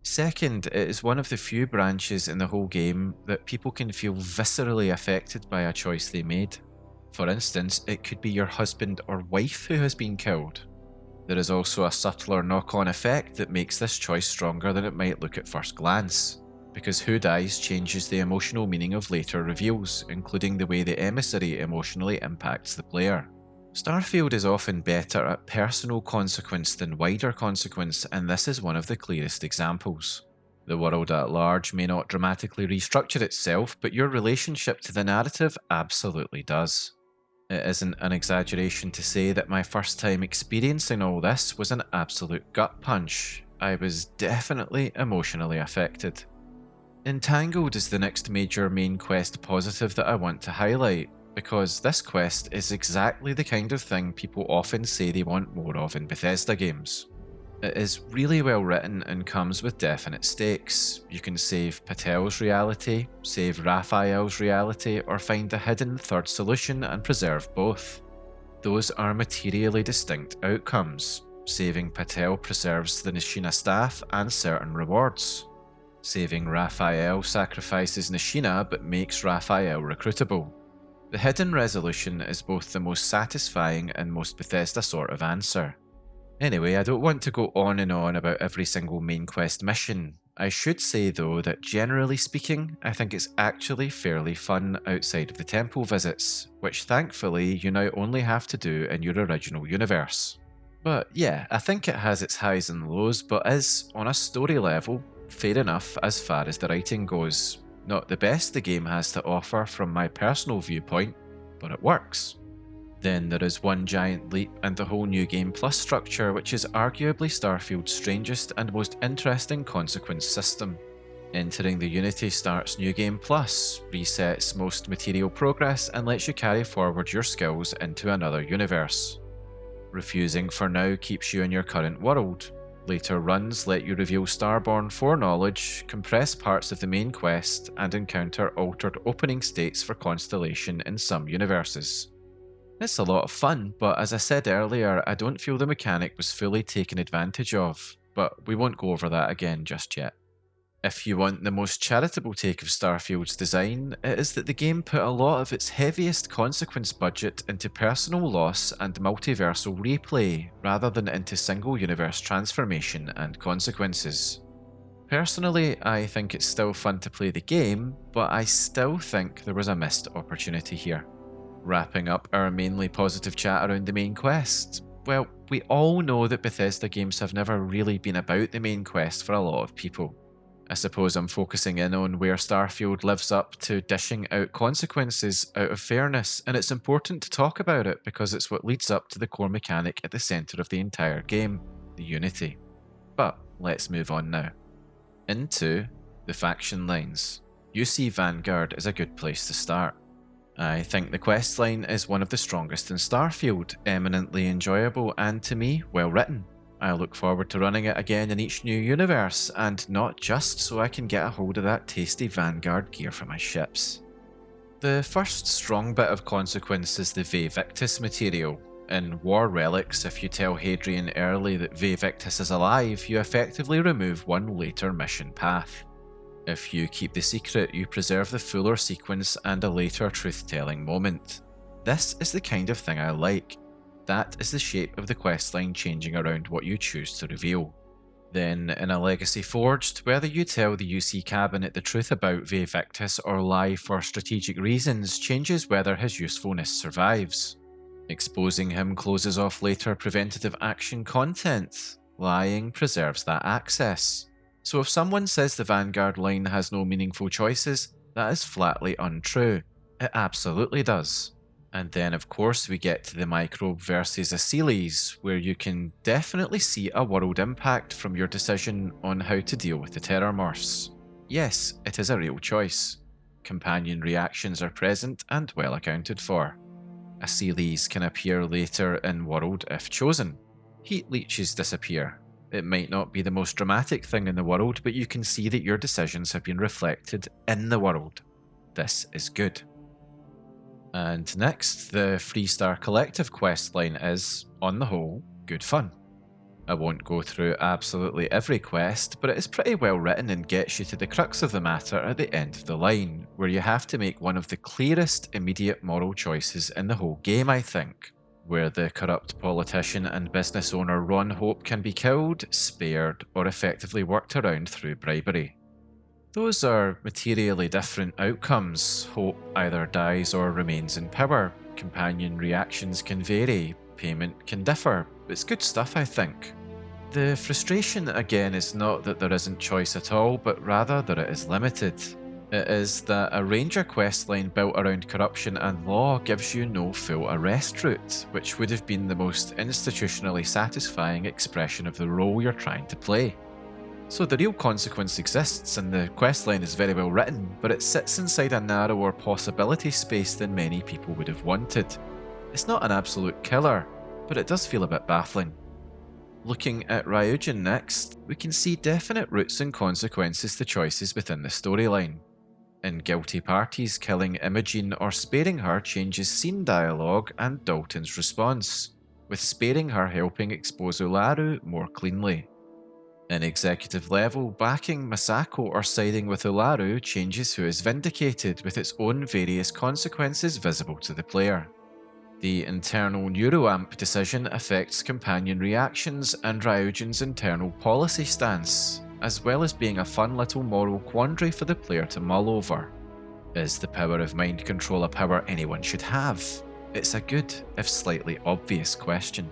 Second, it is one of the few branches in the whole game that people can feel viscerally affected by a choice they made. For instance, it could be your husband or wife who has been killed. There is also a subtler knock-on effect that makes this choice stronger than it might look at first glance, because who dies changes the emotional meaning of later reveals, including the way the emissary emotionally impacts the player. Starfield is often better at personal consequence than wider consequence, and this is one of the clearest examples. The world at large may not dramatically restructure itself, but your relationship to the narrative absolutely does. It isn't an exaggeration to say that my first time experiencing all this was an absolute gut punch. I was definitely emotionally affected. Entangled is the next major main quest positive that I want to highlight, because this quest is exactly the kind of thing people often say they want more of in Bethesda games. It is really well written and comes with definite stakes. You can save Patel's reality, save Raphael's reality, or find a hidden third solution and preserve both. Those are materially distinct outcomes. Saving Patel preserves the Nishina staff and certain rewards. Saving Raphael sacrifices Nishina but makes Raphael recruitable. The hidden resolution is both the most satisfying and most Bethesda sort of answer. Anyway, I don't want to go on and on about every single main quest mission. I should say though that generally speaking, I think it's actually fairly fun outside of the temple visits, which thankfully you now only have to do in your original universe. But yeah, I think it has its highs and lows, but is, on a story level, fair enough as far as the writing goes. Not the best the game has to offer from my personal viewpoint, but it works. Then there is one giant leap and the whole New Game Plus structure, which is arguably Starfield's strangest and most interesting consequence system. Entering the Unity starts New Game Plus, resets most material progress and lets you carry forward your skills into another universe. Refusing for now keeps you in your current world. Later runs let you reveal Starborn foreknowledge, compress parts of the main quest, and encounter altered opening states for Constellation in some universes. It's a lot of fun, but as I said earlier, I don't feel the mechanic was fully taken advantage of, but we won't go over that again just yet. If you want the most charitable take of Starfield's design, it is that the game put a lot of its heaviest consequence budget into personal loss and multiversal replay, rather than into single universe transformation and consequences. Personally, I think it's still fun to play the game, but I still think there was a missed opportunity here. Wrapping up our mainly positive chat around the main quest. Well, we all know that Bethesda games have never really been about the main quest for a lot of people. I suppose I'm focusing in on where Starfield lives up to dishing out consequences out of fairness, and it's important to talk about it because it's what leads up to the core mechanic at the centre of the entire game, the Unity. But let's move on now. Into the faction lines. UC Vanguard is a good place to start. I think the questline is one of the strongest in Starfield, eminently enjoyable and, to me, well written. I look forward to running it again in each new universe, and not just so I can get a hold of that tasty Vanguard gear for my ships. The first strong bit of consequence is the Ve Victis material. In War Relics, if you tell Hadrian early that Ve Victis is alive, you effectively remove one later mission path. If you keep the secret, you preserve the fuller sequence and a later truth-telling moment. This is the kind of thing I like. That is the shape of the questline changing around what you choose to reveal. Then, in a Legacy Forged, whether you tell the UC cabinet the truth about Ve Victis or lie for strategic reasons changes whether his usefulness survives. Exposing him closes off later preventative action content. Lying preserves that access. So if someone says the Vanguard line has no meaningful choices, that is flatly untrue. It absolutely does. And then, of course, we get to the microbe versus Aseles, where you can definitely see a world impact from your decision on how to deal with the terrormorphs. Yes, it is a real choice. Companion reactions are present and well accounted for. Aseles can appear later in world if chosen. Heat leeches disappear. It might not be the most dramatic thing in the world, but you can see that your decisions have been reflected in the world. This is good. And next, the Freestar Collective questline is, on the whole, good fun. I won't go through absolutely every quest, but it is pretty well written and gets you to the crux of the matter at the end of the line, where you have to make one of the clearest immediate moral choices in the whole game, I think, where the corrupt politician and business owner Ron Hope can be killed, spared, or effectively worked around through bribery. Those are materially different outcomes. Hope either dies or remains in power. Companion reactions can vary. Payment can differ. It's good stuff, I think. The frustration, again, is not that there isn't choice at all, but rather that it is limited. It is that a ranger questline built around corruption and law gives you no full arrest route, which would have been the most institutionally satisfying expression of the role you're trying to play. So the real consequence exists, and the questline is very well written, but it sits inside a narrower possibility space than many people would have wanted. It's not an absolute killer, but it does feel a bit baffling. Looking at Ryujin next, we can see definite roots and consequences to choices within the storyline. In Guilty Parties, killing Immersion or sparing her changes scene dialogue and Dalton's response, with sparing her helping expose Ularu more cleanly. In Executive Level, backing Masako or siding with Ularu changes who is vindicated, with its own various consequences visible to the player. The internal neuroamp decision affects companion reactions and Ryujin's internal policy stance, as well as being a fun little moral quandary for the player to mull over. Is the power of mind control a power anyone should have? It's a good, if slightly obvious, question.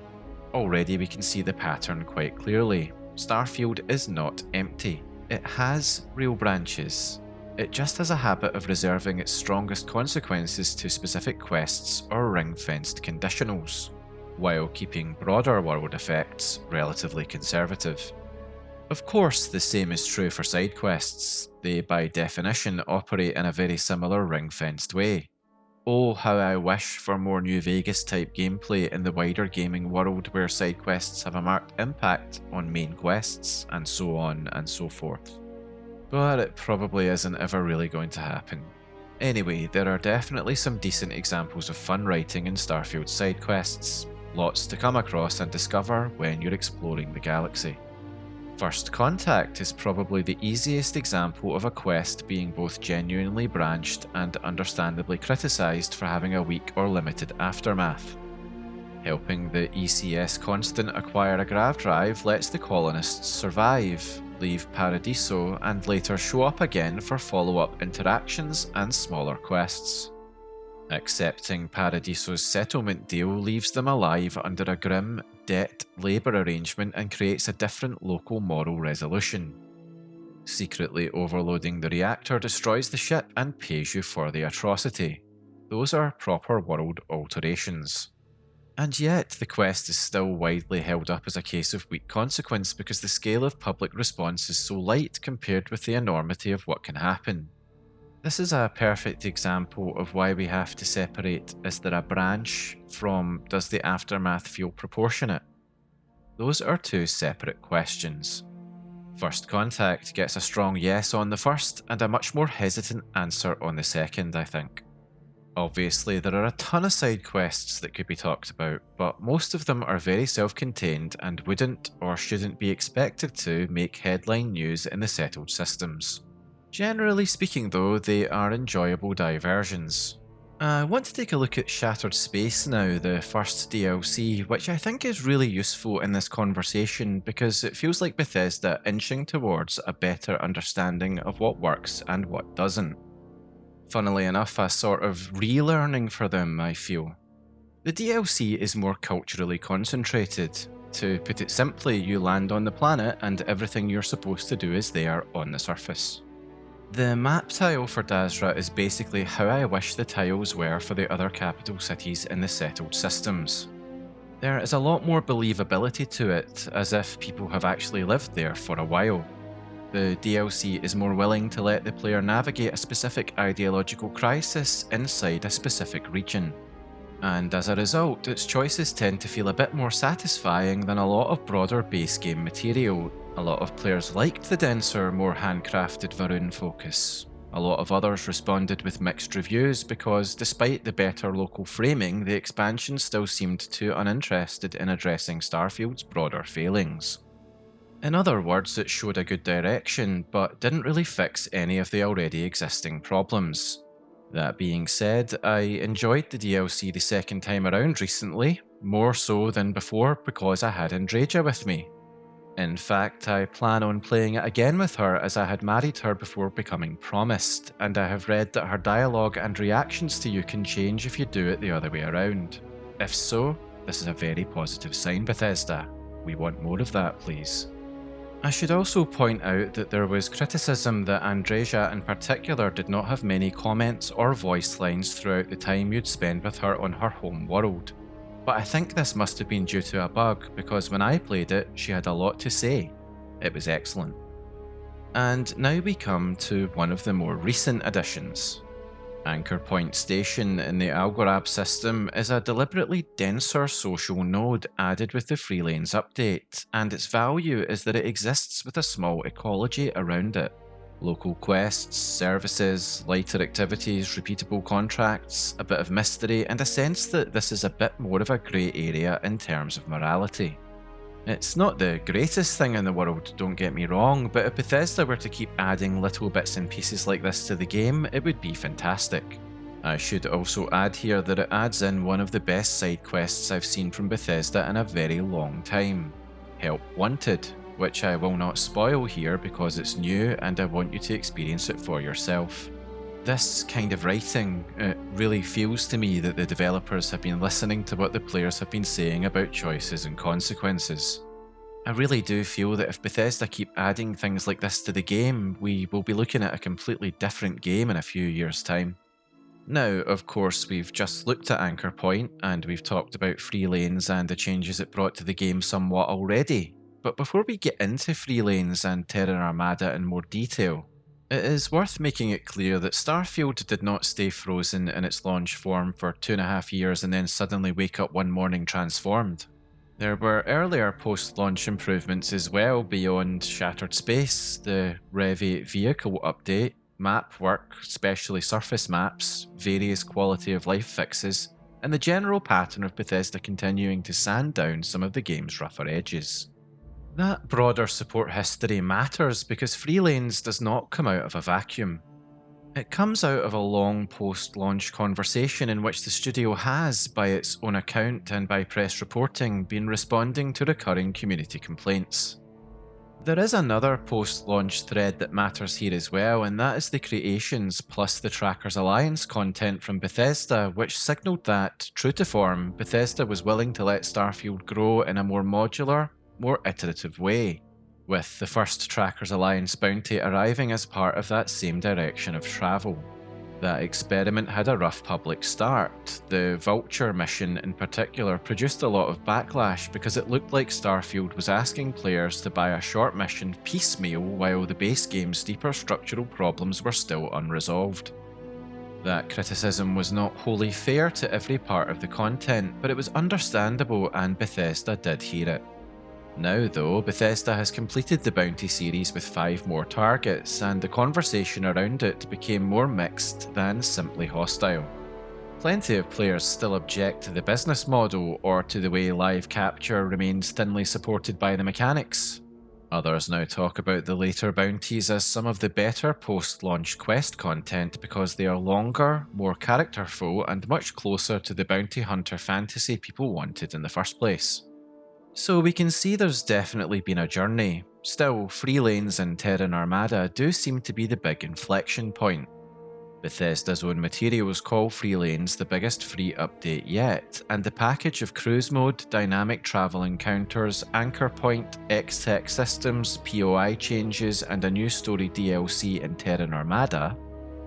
Already we can see the pattern quite clearly. Starfield is not empty. It has real branches. It just has a habit of reserving its strongest consequences to specific quests or ring-fenced conditionals, while keeping broader world effects relatively conservative. Of course, the same is true for side quests. They, by definition, operate in a very similar ring-fenced way. Oh, how I wish for more New Vegas-type gameplay in the wider gaming world where side quests have a marked impact on main quests, and so on and so forth. But it probably isn't ever really going to happen. Anyway, there are definitely some decent examples of fun writing in Starfield side quests, lots to come across and discover when you're exploring the galaxy. First Contact is probably the easiest example of a quest being both genuinely branched and understandably criticised for having a weak or limited aftermath. Helping the ECS Constant acquire a grav drive lets the colonists survive, leave Paradiso, and later show up again for follow-up interactions and smaller quests. Accepting Paradiso's settlement deal leaves them alive under a grim debt-labour arrangement and creates a different local moral resolution. Secretly overloading the reactor destroys the ship and pays you for the atrocity. Those are proper world alterations. And yet, the quest is still widely held up as a case of weak consequence because the scale of public response is so light compared with the enormity of what can happen. This is a perfect example of why we have to separate is there a branch from does the aftermath feel proportionate? Those are two separate questions. First Contact gets a strong yes on the first and a much more hesitant answer on the second, I think. Obviously, there are a ton of side quests that could be talked about, but most of them are very self-contained and wouldn't or shouldn't be expected to make headline news in the settled systems. Generally speaking though, they are enjoyable diversions. I want to take a look at Shattered Space now, the first DLC, which I think is really useful in this conversation because it feels like Bethesda inching towards a better understanding of what works and what doesn't. Funnily enough, a sort of relearning for them, I feel. The DLC is more culturally concentrated. To put it simply, you land on the planet and everything you're supposed to do is there on the surface. The map tile for Dazra is basically how I wish the tiles were for the other capital cities in the settled systems. There is a lot more believability to it, as if people have actually lived there for a while. The DLC is more willing to let the player navigate a specific ideological crisis inside a specific region. And as a result, its choices tend to feel a bit more satisfying than a lot of broader base game material. A lot of players liked the denser, more handcrafted Varun focus. A lot of others responded with mixed reviews because, despite the better local framing, the expansion still seemed too uninterested in addressing Starfield's broader failings. In other words, it showed a good direction, but didn't really fix any of the already existing problems. That being said, I enjoyed the DLC the second time around recently, more so than before because I had Andreja with me. In fact, I plan on playing it again with her as I had married her before becoming promised, and I have read that her dialogue and reactions to you can change if you do it the other way around. If so, this is a very positive sign, Bethesda. We want more of that, please. I should also point out that there was criticism that Andreja in particular did not have many comments or voice lines throughout the time you'd spend with her on her home world. But I think this must have been due to a bug, because when I played it, she had a lot to say. It was excellent. And now we come to one of the more recent additions. Anchor Point Station in the Algorab system is a deliberately denser social node added with the Free Lanes update, and its value is that it exists with a small ecology around it. Local quests, services, lighter activities, repeatable contracts, a bit of mystery, and a sense that this is a bit more of a grey area in terms of morality. It's not the greatest thing in the world, don't get me wrong, but if Bethesda were to keep adding little bits and pieces like this to the game, it would be fantastic. I should also add here that it adds in one of the best side quests I've seen from Bethesda in a very long time. Help Wanted, which I will not spoil here because it's new and I want you to experience it for yourself. This kind of writing, it really feels to me that the developers have been listening to what the players have been saying about choices and consequences. I really do feel that if Bethesda keep adding things like this to the game, we will be looking at a completely different game in a few years' time. Now, of course, we've just looked at Anchor Point and we've talked about Free Lanes and the changes it brought to the game somewhat already. But before we get into Free Lanes and Terra Armada in more detail, it is worth making it clear that Starfield did not stay frozen in its launch form for 2.5 years and then suddenly wake up one morning transformed. There were earlier post-launch improvements as well beyond Shattered Space, the Revi vehicle update, map work, especially surface maps, various quality of life fixes, and the general pattern of Bethesda continuing to sand down some of the game's rougher edges. That broader support history matters because Free Lanes does not come out of a vacuum. It comes out of a long post-launch conversation in which the studio has, by its own account and by press reporting, been responding to recurring community complaints. There is another post-launch thread that matters here as well, and that is the creations plus the Trackers Alliance content from Bethesda, which signalled that, true to form, Bethesda was willing to let Starfield grow in a more modular, more iterative way, with the first Trackers Alliance bounty arriving as part of that same direction of travel. That experiment had a rough public start. The Vulture mission in particular produced a lot of backlash because it looked like Starfield was asking players to buy a short mission piecemeal while the base game's deeper structural problems were still unresolved. That criticism was not wholly fair to every part of the content, but it was understandable and Bethesda did hear it. Now though, Bethesda has completed the bounty series with 5 more targets, and the conversation around it became more mixed than simply hostile. Plenty of players still object to the business model or to the way live capture remains thinly supported by the mechanics. Others now talk about the later bounties as some of the better post-launch quest content because they are longer, more characterful, and much closer to the bounty hunter fantasy people wanted in the first place. So we can see there's definitely been a journey. Still, Free Lanes and Terra Armada do seem to be the big inflection point. Bethesda's own materials call Free Lanes the biggest free update yet, and the package of cruise mode, dynamic travel encounters, anchor point, X-Tech systems, POI changes, and a new story DLC in Terra Armada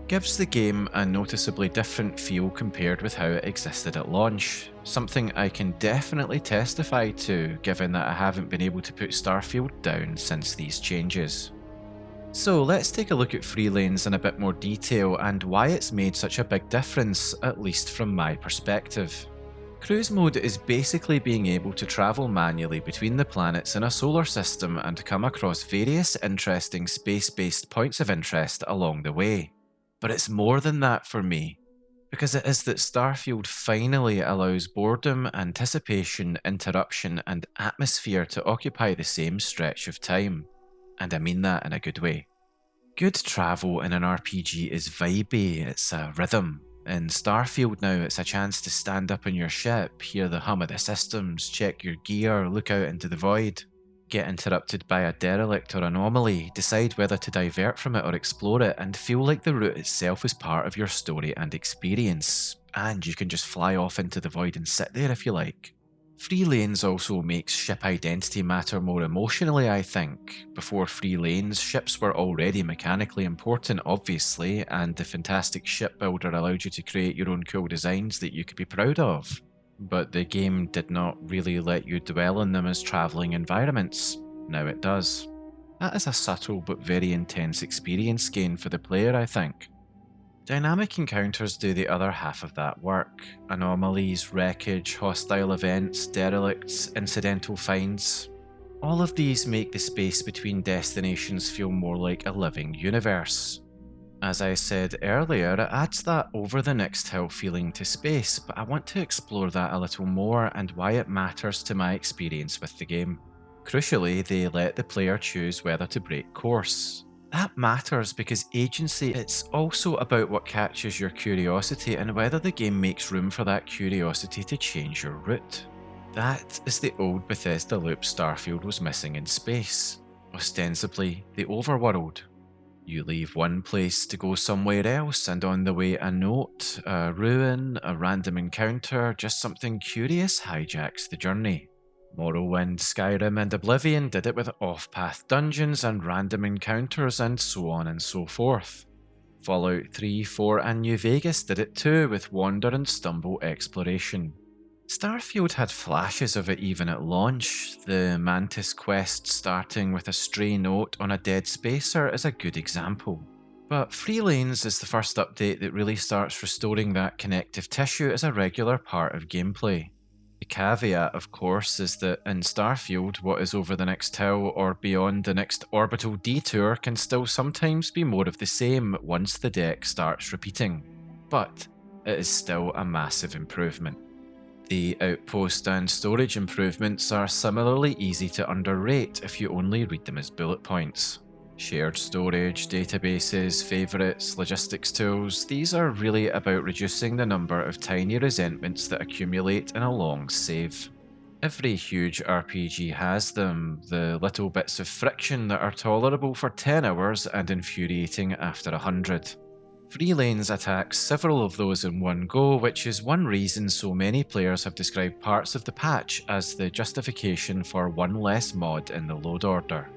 gives the game a noticeably different feel compared with how it existed at launch, something I can definitely testify to given that I haven't been able to put Starfield down since these changes. So let's take a look at Free Lanes in a bit more detail and why it's made such a big difference, at least from my perspective. Cruise mode is basically being able to travel manually between the planets in a solar system and come across various interesting space-based points of interest along the way. But it's more than that for me, because it is that Starfield finally allows boredom, anticipation, interruption, and atmosphere to occupy the same stretch of time. And I mean that in a good way. Good travel in an RPG is vibey, it's a rhythm. In Starfield now, it's a chance to stand up in your ship, hear the hum of the systems, check your gear, look out into the void, get interrupted by a derelict or anomaly, decide whether to divert from it or explore it, and feel like the route itself is part of your story and experience. And you can just fly off into the void and sit there if you like. Free Lanes also makes ship identity matter more emotionally, I think. Before Free Lanes, ships were already mechanically important, obviously, and the fantastic shipbuilder allowed you to create your own cool designs that you could be proud of. But the game did not really let you dwell on them as travelling environments. Now it does. That is a subtle but very intense experience gain for the player, I think. Dynamic encounters do the other half of that work. Anomalies, wreckage, hostile events, derelicts, incidental finds. All of these make the space between destinations feel more like a living universe. As I said earlier, it adds that over the next hill feeling to space, but I want to explore that a little more and why it matters to my experience with the game. Crucially, they let the player choose whether to break course. That matters because agency it's also about what catches your curiosity and whether the game makes room for that curiosity to change your route. That is the old Bethesda loop Starfield was missing in space. Ostensibly, the overworld. You leave one place to go somewhere else, and on the way a note, a ruin, a random encounter, just something curious hijacks the journey. Morrowind, Skyrim and Oblivion did it with off-path dungeons and random encounters and so on and so forth. Fallout 3, 4 and New Vegas did it too with wander and stumble exploration. Starfield had flashes of it even at launch. The Mantis quest starting with a stray note on a dead spacer is a good example. But Free Lanes is the first update that really starts restoring that connective tissue as a regular part of gameplay. The caveat, of course, is that in Starfield, what is over the next hill or beyond the next orbital detour can still sometimes be more of the same once the deck starts repeating. But it is still a massive improvement. The outpost and storage improvements are similarly easy to underrate if you only read them as bullet points. Shared storage, databases, favourites, logistics tools, these are really about reducing the number of tiny resentments that accumulate in a long save. Every huge RPG has them, the little bits of friction that are tolerable for 10 hours and infuriating after 100. Free Lanes attacks several of those in one go, which is one reason so many players have described parts of the patch as the justification for one less mod in the load order.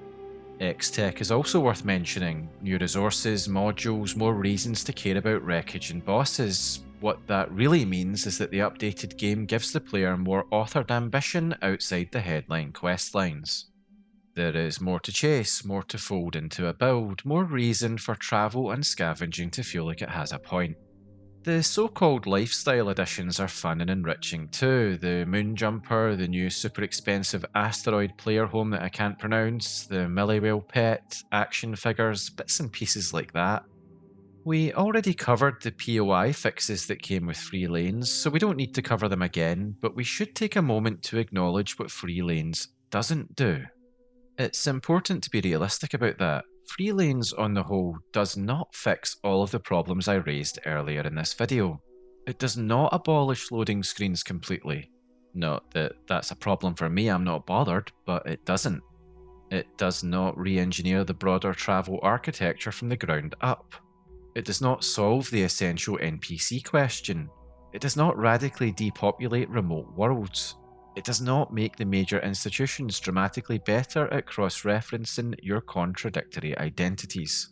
X-Tech is also worth mentioning. New resources, modules, more reasons to care about wreckage and bosses. What that really means is that the updated game gives the player more authored ambition outside the headline questlines. There is more to chase, more to fold into a build, more reason for travel and scavenging to feel like it has a point. The so-called lifestyle editions are fun and enriching too. The Moonjumper, the new super expensive asteroid player home that I can't pronounce, the Milliwhale pet, action figures, bits and pieces like that. We already covered the POI fixes that came with Free Lanes, so we don't need to cover them again, but we should take a moment to acknowledge what Free Lanes doesn't do. It's important to be realistic about that. Free Lanes on the whole does not fix all of the problems I raised earlier in this video. It does not abolish loading screens completely. Not that that's a problem for me, I'm not bothered, but it doesn't. It does not re-engineer the broader travel architecture from the ground up. It does not solve the essential NPC question. It does not radically depopulate remote worlds. It does not make the major institutions dramatically better at cross-referencing your contradictory identities.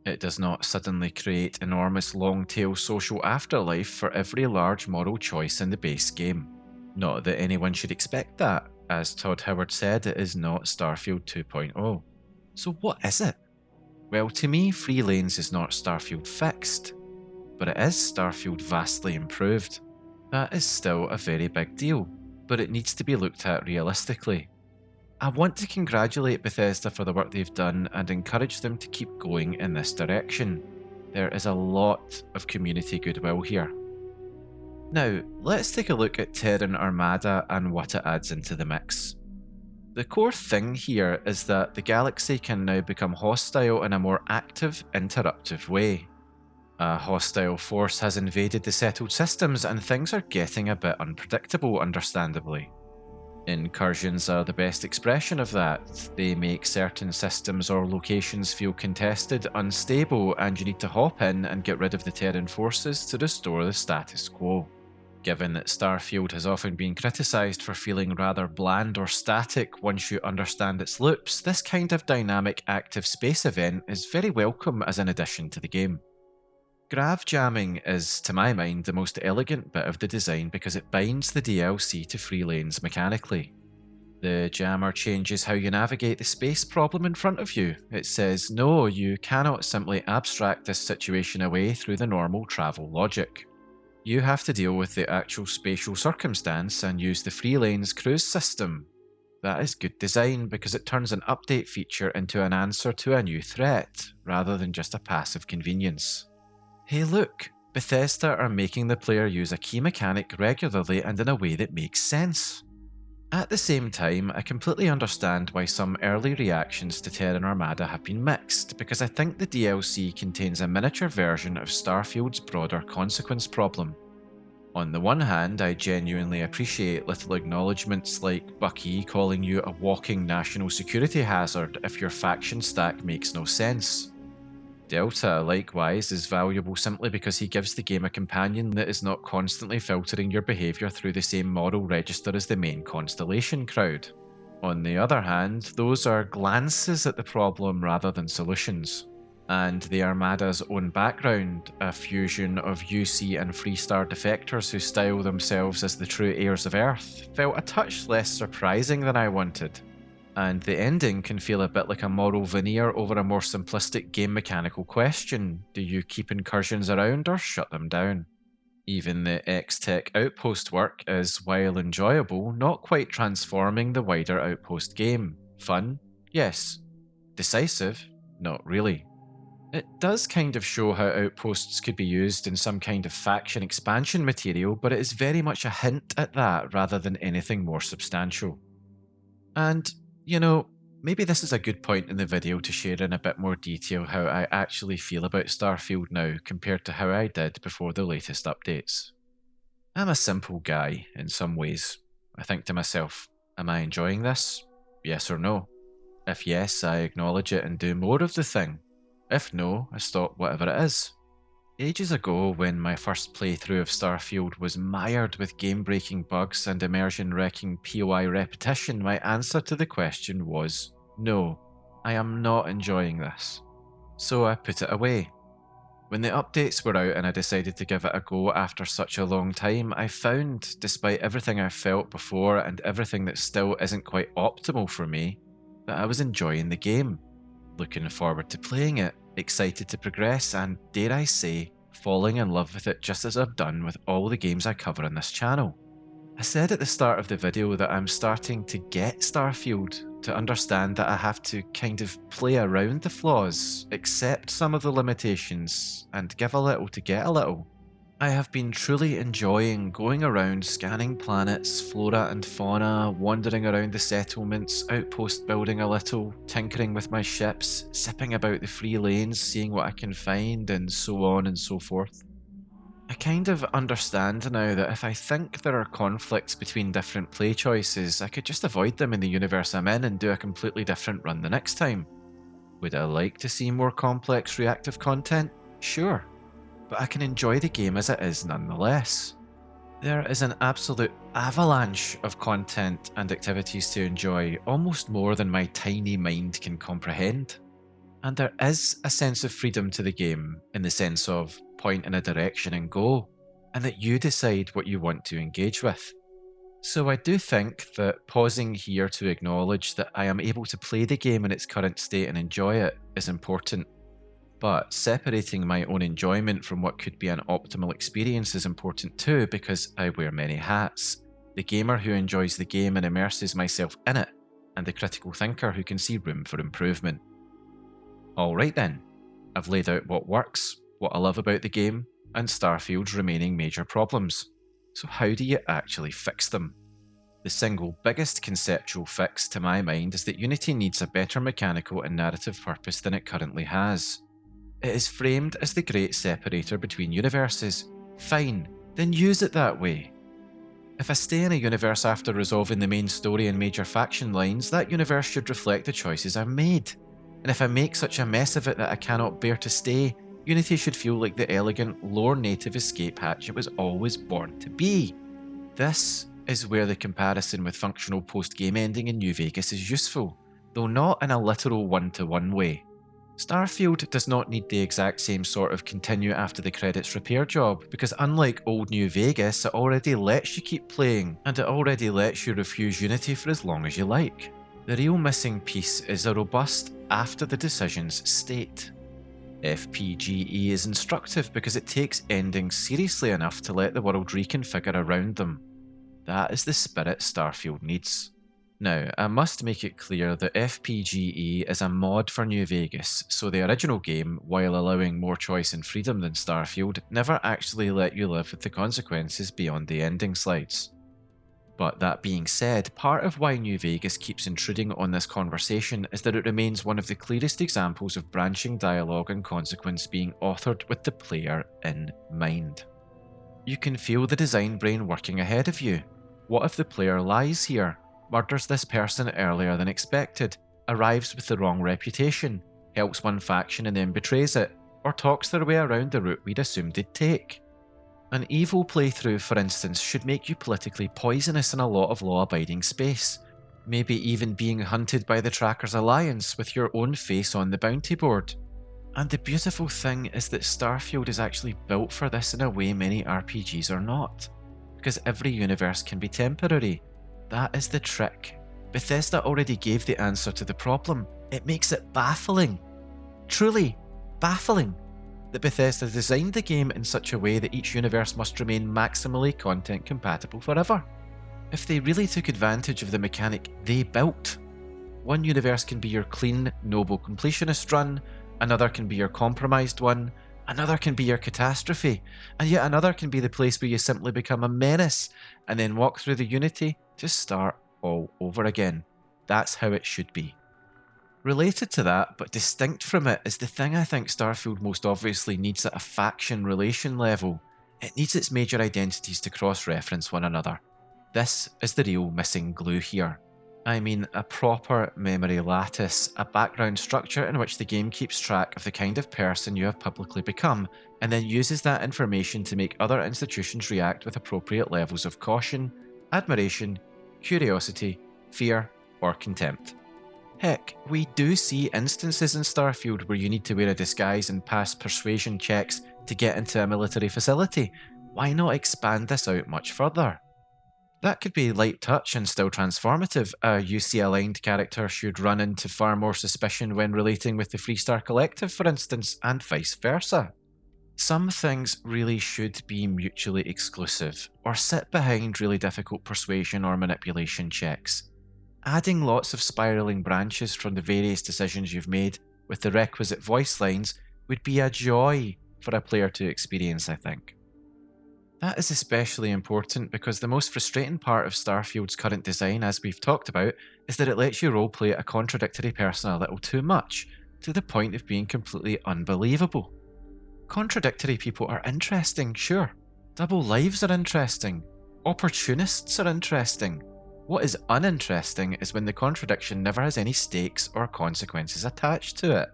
It does not suddenly create enormous long-tail social afterlife for every large moral choice in the base game. Not that anyone should expect that. As Todd Howard said, it is not Starfield 2.0. So what is it? Well, to me, free lanes is not Starfield fixed, but it is Starfield vastly improved. That is still a very big deal, but it needs to be looked at realistically. I want to congratulate Bethesda for the work they've done and encourage them to keep going in this direction. There is a lot of community goodwill here. Now, let's take a look at Terran Armada and what it adds into the mix. The core thing here is that the galaxy can now become hostile in a more active, interruptive way. A hostile force has invaded the settled systems and things are getting a bit unpredictable, understandably. Incursions are the best expression of that. They make certain systems or locations feel contested, unstable, and you need to hop in and get rid of the Terran forces to restore the status quo. Given that Starfield has often been criticised for feeling rather bland or static once you understand its loops, this kind of dynamic active space event is very welcome as an addition to the game. Grav jamming is, to my mind, the most elegant bit of the design because it binds the DLC to free lanes mechanically. The jammer changes how you navigate the space problem in front of you. It says, no, you cannot simply abstract this situation away through the normal travel logic. You have to deal with the actual spatial circumstance and use the free lanes cruise system. That is good design because it turns an update feature into an answer to a new threat, rather than just a passive convenience. Hey look, Bethesda are making the player use a key mechanic regularly and in a way that makes sense. At the same time, I completely understand why some early reactions to Terran Armada have been mixed, because I think the DLC contains a miniature version of Starfield's broader consequence problem. On the one hand, I genuinely appreciate little acknowledgements like Bucky calling you a walking national security hazard if your faction stack makes no sense. Delta, likewise, is valuable simply because he gives the game a companion that is not constantly filtering your behaviour through the same moral register as the main Constellation crowd. On the other hand, those are glances at the problem rather than solutions. And the Armada's own background, a fusion of UC and Freestar defectors who style themselves as the true heirs of Earth, felt a touch less surprising than I wanted. And the ending can feel a bit like a moral veneer over a more simplistic game mechanical question. Do you keep incursions around or shut them down? Even the X-Tech Outpost work is, while enjoyable, not quite transforming the wider Outpost game. Fun? Yes. Decisive? Not really. It does kind of show how outposts could be used in some kind of faction expansion material, but it is very much a hint at that rather than anything more substantial. And you know, maybe this is a good point in the video to share in a bit more detail how I actually feel about Starfield now compared to how I did before the latest updates. I'm a simple guy in some ways. I think to myself, am I enjoying this? Yes or no? If yes, I acknowledge it and do more of the thing. If no, I stop whatever it is. Ages ago, when my first playthrough of Starfield was mired with game-breaking bugs and immersion-wrecking POI repetition, my answer to the question was, no, I am not enjoying this. So I put it away. When the updates were out and I decided to give it a go after such a long time, I found, despite everything I felt before and everything that still isn't quite optimal for me, that I was enjoying the game. Looking forward to playing it, excited to progress, and, dare I say, falling in love with it just as I've done with all the games I cover on this channel. I said at the start of the video that I'm starting to get Starfield, to understand that I have to kind of play around the flaws, accept some of the limitations, and give a little to get a little. I have been truly enjoying going around scanning planets, flora and fauna, wandering around the settlements, outpost building a little, tinkering with my ships, zipping about the free lanes, seeing what I can find, and so on and so forth. I kind of understand now that if I think there are conflicts between different play choices, I could just avoid them in the universe I'm in and do a completely different run the next time. Would I like to see more complex reactive content? Sure, but I can enjoy the game as it is nonetheless. There is an absolute avalanche of content and activities to enjoy, almost more than my tiny mind can comprehend. And there is a sense of freedom to the game, in the sense of point in a direction and go, and that you decide what you want to engage with. So I do think that pausing here to acknowledge that I am able to play the game in its current state and enjoy it is important. But separating my own enjoyment from what could be an optimal experience is important too, because I wear many hats. The gamer who enjoys the game and immerses myself in it, and the critical thinker who can see room for improvement. Alright then, I've laid out what works, what I love about the game, and Starfield's remaining major problems. So how do you actually fix them? The single biggest conceptual fix to my mind is that Unity needs a better mechanical and narrative purpose than it currently has. It is framed as the great separator between universes. Fine, then use it that way. If I stay in a universe after resolving the main story and major faction lines, that universe should reflect the choices I've made. And if I make such a mess of it that I cannot bear to stay, Unity should feel like the elegant, lore-native escape hatch it was always born to be. This is where the comparison with functional post-game ending in New Vegas is useful, though not in a literal one-to-one way. Starfield does not need the exact same sort of continue after the credits repair job, because unlike old New Vegas, it already lets you keep playing, and it already lets you refuse Unity for as long as you like. The real missing piece is a robust after the decisions state. FPGE is instructive because it takes endings seriously enough to let the world reconfigure around them. That is the spirit Starfield needs. Now, I must make it clear that FPGE is a mod for New Vegas, so the original game, while allowing more choice and freedom than Starfield, never actually let you live with the consequences beyond the ending slides. But that being said, part of why New Vegas keeps intruding on this conversation is that it remains one of the clearest examples of branching dialogue and consequence being authored with the player in mind. You can feel the design brain working ahead of you. What if the player lies here, murders this person earlier than expected, arrives with the wrong reputation, helps one faction and then betrays it, or talks their way around the route we'd assumed they'd take? An evil playthrough, for instance, should make you politically poisonous in a lot of law-abiding space, maybe even being hunted by the Trackers Alliance with your own face on the bounty board. And the beautiful thing is that Starfield is actually built for this in a way many RPGs are not, because every universe can be temporary. That is the trick. Bethesda already gave the answer to the problem. It makes it baffling. Truly baffling that Bethesda designed the game in such a way that each universe must remain maximally content compatible forever. If they really took advantage of the mechanic they built, one universe can be your clean, noble completionist run, another can be your compromised one, another can be your catastrophe, and yet another can be the place where you simply become a menace and then walk through the Unity to start all over again. That's how it should be. Related to that, but distinct from it, is the thing I think Starfield most obviously needs at a faction relation level. It needs its major identities to cross-reference one another. This is the real missing glue here. I mean a proper memory lattice, a background structure in which the game keeps track of the kind of person you have publicly become, and then uses that information to make other institutions react with appropriate levels of caution, admiration, curiosity, fear, or contempt. Heck, we do see instances in Starfield where you need to wear a disguise and pass persuasion checks to get into a military facility. Why not expand this out much further? That could be light touch and still transformative. A UC-aligned character should run into far more suspicion when relating with the Freestar Collective, for instance, and vice versa. Some things really should be mutually exclusive, or sit behind really difficult persuasion or manipulation checks. Adding lots of spiralling branches from the various decisions you've made with the requisite voice lines would be a joy for a player to experience, I think. That is especially important because the most frustrating part of Starfield's current design, as we've talked about, is that it lets you roleplay a contradictory person a little too much, to the point of being completely unbelievable. Contradictory people are interesting, sure. Double lives are interesting. Opportunists are interesting. What is uninteresting is when the contradiction never has any stakes or consequences attached to it.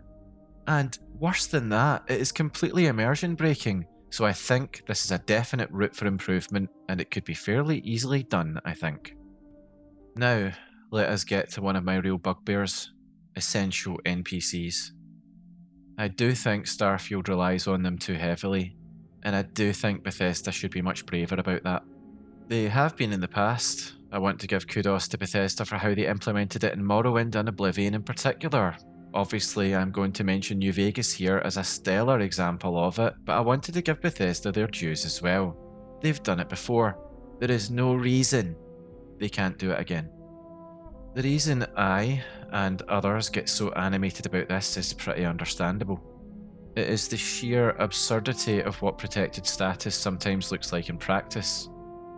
And worse than that, it is completely immersion breaking, so I think this is a definite route for improvement, and it could be fairly easily done, I think. Now, let us get to one of my real bugbears: essential NPCs. I do think Starfield relies on them too heavily, and I do think Bethesda should be much braver about that. They have been in the past. I want to give kudos to Bethesda for how they implemented it in Morrowind and Oblivion in particular. Obviously, I'm going to mention New Vegas here as a stellar example of it, but I wanted to give Bethesda their dues as well. They've done it before. There is no reason they can't do it again. The reason I and others get so animated about this is pretty understandable. It is the sheer absurdity of what protected status sometimes looks like in practice.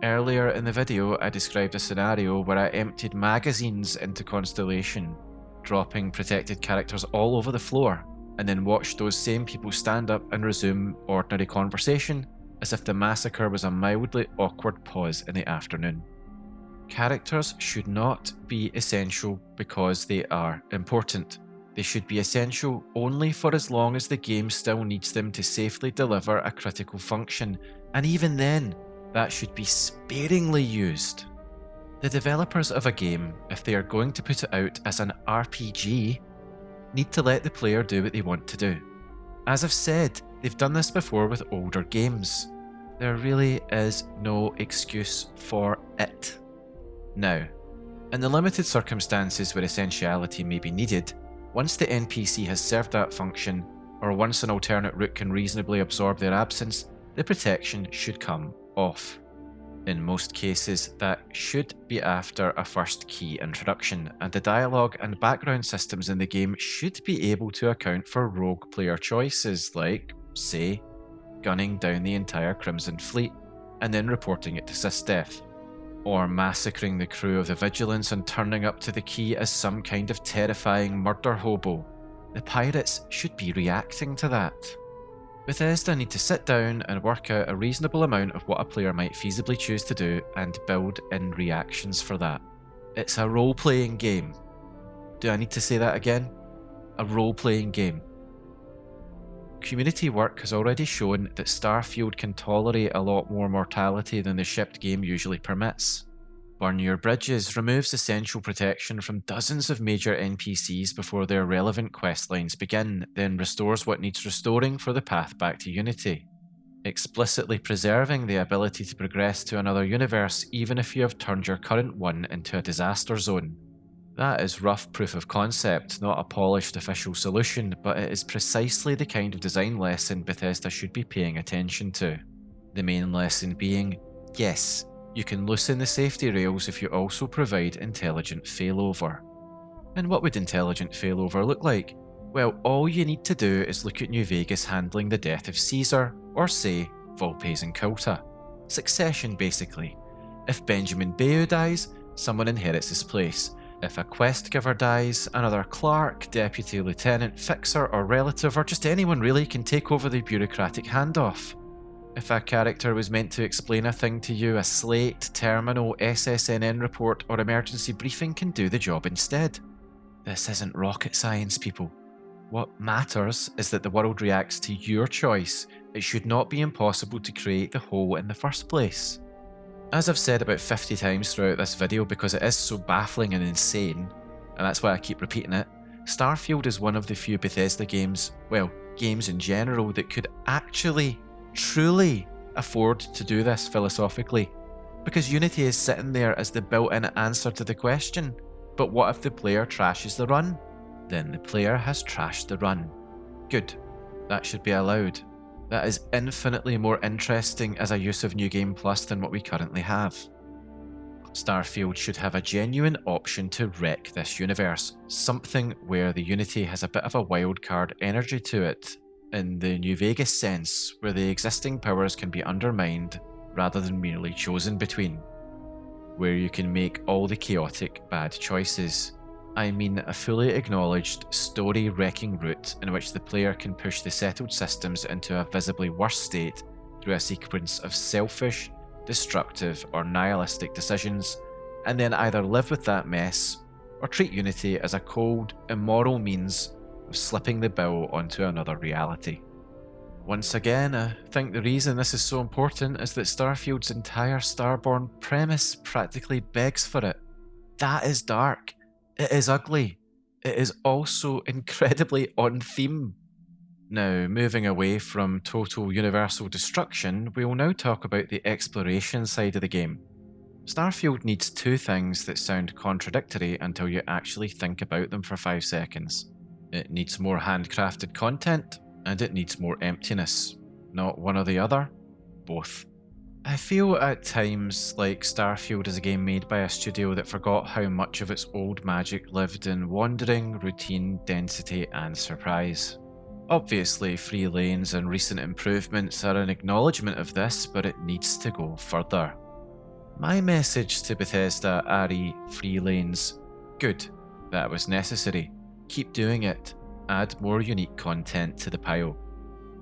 Earlier in the video, I described a scenario where I emptied magazines into Constellation, dropping protected characters all over the floor, and then watched those same people stand up and resume ordinary conversation as if the massacre was a mildly awkward pause in the afternoon. Characters should not be essential because they are important. They should be essential only for as long as the game still needs them to safely deliver a critical function, and even then, that should be sparingly used. The developers of a game, if they are going to put it out as an RPG, need to let the player do what they want to do. As I've said, they've done this before with older games. There really is no excuse for it. Now, in the limited circumstances where essentiality may be needed, once the NPC has served that function, or once an alternate route can reasonably absorb their absence, the protection should come off. In most cases, that should be after a first key introduction, and the dialogue and background systems in the game should be able to account for rogue player choices like, say, gunning down the entire Crimson Fleet and then reporting it to SysDef, or massacring the crew of the Vigilance and turning up to the key as some kind of terrifying murder hobo. The pirates should be reacting to that. Bethesda need to sit down and work out a reasonable amount of what a player might feasibly choose to do and build in reactions for that. It's a role-playing game. Do I need to say that again? A role-playing game. Community work has already shown that Starfield can tolerate a lot more mortality than the shipped game usually permits. Burn Your Bridges removes essential protection from dozens of major NPCs before their relevant questlines begin, then restores what needs restoring for the path back to Unity, explicitly preserving the ability to progress to another universe even if you have turned your current one into a disaster zone. That is rough proof of concept, not a polished official solution, but it is precisely the kind of design lesson Bethesda should be paying attention to. The main lesson being, yes, you can loosen the safety rails if you also provide intelligent failover. And what would intelligent failover look like? Well, all you need to do is look at New Vegas handling the death of Caesar, or say, Volpes and Culta. Succession, basically. If Benjamin Bayou dies, someone inherits his place. If a quest giver dies, another clerk, deputy lieutenant, fixer or relative, or just anyone really can take over the bureaucratic handoff. If a character was meant to explain a thing to you, a slate, terminal, SSNN report or emergency briefing can do the job instead. This isn't rocket science, people. What matters is that the world reacts to your choice. It should not be impossible to create the whole in the first place. As I've said about 50 times throughout this video because it is so baffling and insane, and that's why I keep repeating it, Starfield is one of the few Bethesda games, well, games in general, that could actually, truly afford to do this philosophically. Because Unity is sitting there as the built-in answer to the question, but what if the player trashes the run? Then the player has trashed the run. Good, that should be allowed. That is infinitely more interesting as a use of New Game Plus than what we currently have. Starfield should have a genuine option to wreck this universe, something where the Unity has a bit of a wildcard energy to it, in the New Vegas sense, where the existing powers can be undermined rather than merely chosen between, where you can make all the chaotic bad choices. I mean a fully acknowledged story-wrecking route in which the player can push the settled systems into a visibly worse state through a sequence of selfish, destructive or nihilistic decisions, and then either live with that mess or treat Unity as a cold, immoral means of slipping the bill onto another reality. Once again, I think the reason this is so important is that Starfield's entire Starborn premise practically begs for it. That is dark. It is ugly. It is also incredibly on theme. Now, moving away from total universal destruction, we'll now talk about the exploration side of the game. Starfield needs two things that sound contradictory until you actually think about them for 5 seconds. It needs more handcrafted content, and it needs more emptiness. Not one or the other, both. I feel at times like Starfield is a game made by a studio that forgot how much of its old magic lived in wandering, routine, density, and surprise. Obviously, free lanes and recent improvements are an acknowledgement of this, but it needs to go further. My message to Bethesda, RE, free lanes: good, that was necessary. Keep doing it. Add more unique content to the pile.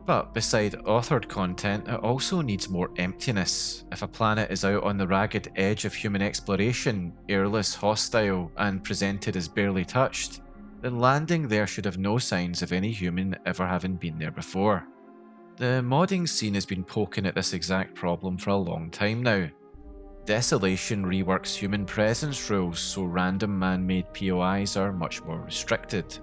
But beside authored content, it also needs more emptiness. If a planet is out on the ragged edge of human exploration, airless, hostile, and presented as barely touched, then landing there should have no signs of any human ever having been there before. The modding scene has been poking at this exact problem for a long time now. Desolation reworks human presence rules so random man-made POIs are much more restricted,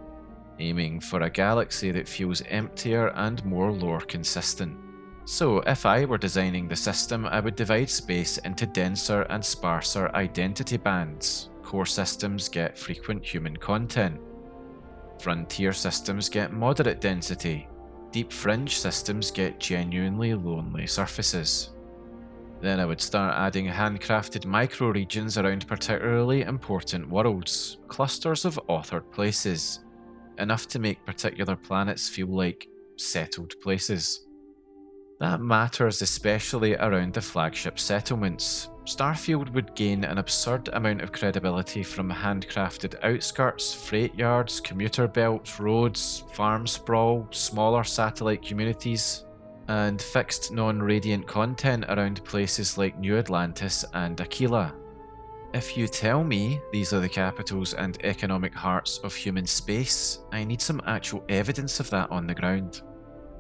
aiming for a galaxy that feels emptier and more lore consistent. So if I were designing the system, I would divide space into denser and sparser identity bands. Core systems get frequent human content. Frontier systems get moderate density. Deep fringe systems get genuinely lonely surfaces. Then I would start adding handcrafted micro-regions around particularly important worlds, clusters of authored places, enough to make particular planets feel like settled places. That matters especially around the flagship settlements. Starfield would gain an absurd amount of credibility from handcrafted outskirts, freight yards, commuter belts, roads, farm sprawl, smaller satellite communities, and fixed non-radiant content around places like New Atlantis and Aquila. If you tell me these are the capitals and economic hearts of human space, I need some actual evidence of that on the ground.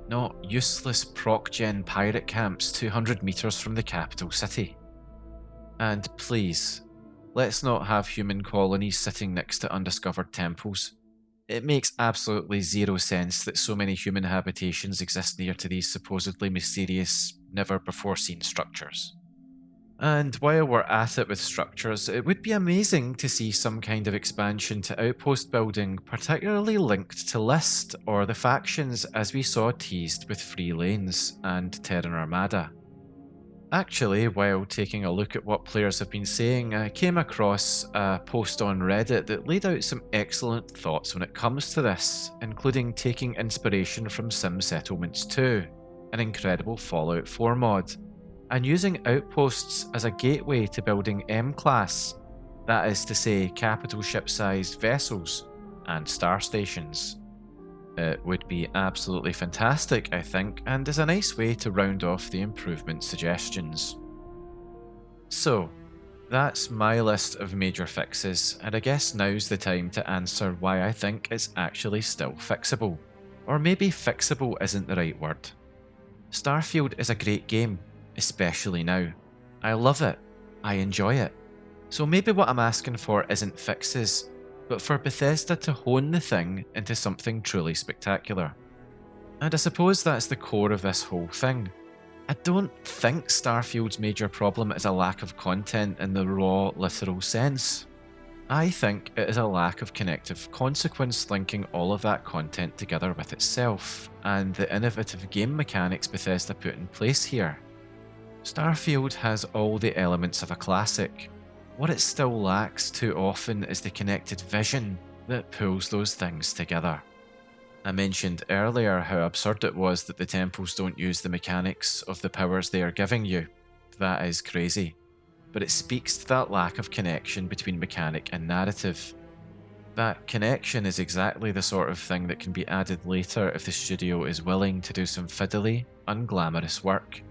Not useless proc-gen pirate camps 200 metres from the capital city. And please, let's not have human colonies sitting next to undiscovered temples. It makes absolutely zero sense that so many human habitations exist near to these supposedly mysterious, never-before-seen structures. And while we're at it with structures, it would be amazing to see some kind of expansion to outpost building, particularly linked to List or the factions as we saw teased with Free Lanes and Terran Armada. Actually, while taking a look at what players have been saying, I came across a post on Reddit that laid out some excellent thoughts when it comes to this, including taking inspiration from Sim Settlements 2, an incredible Fallout 4 mod, and using outposts as a gateway to building M-class, that is to say capital ship-sized vessels and star stations. It would be absolutely fantastic, I think, and is a nice way to round off the improvement suggestions. So, that's my list of major fixes, and I guess now's the time to answer why I think it's actually still fixable. Or maybe fixable isn't the right word. Starfield is a great game, especially now. I love it. I enjoy it. So maybe what I'm asking for isn't fixes, but for Bethesda to hone the thing into something truly spectacular. And I suppose that's the core of this whole thing. I don't think Starfield's major problem is a lack of content in the raw, literal sense. I think it is a lack of connective consequence linking all of that content together with itself, and the innovative game mechanics Bethesda put in place here. Starfield has all the elements of a classic. What it still lacks too often is the connected vision that pulls those things together. I mentioned earlier how absurd it was that the temples don't use the mechanics of the powers they are giving you. That is crazy. But it speaks to that lack of connection between mechanic and narrative. That connection is exactly the sort of thing that can be added later if the studio is willing to do some fiddly, unglamorous work.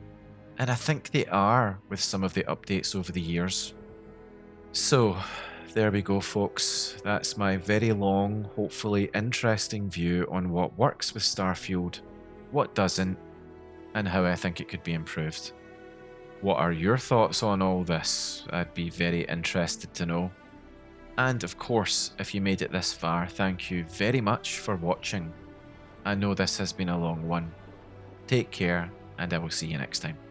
And I think they are with some of the updates over the years. So, there we go, folks. That's my very long, hopefully interesting view on what works with Starfield, what doesn't, and how I think it could be improved. What are your thoughts on all this? I'd be very interested to know. And of course, if you made it this far, thank you very much for watching. I know this has been a long one. Take care, and I will see you next time.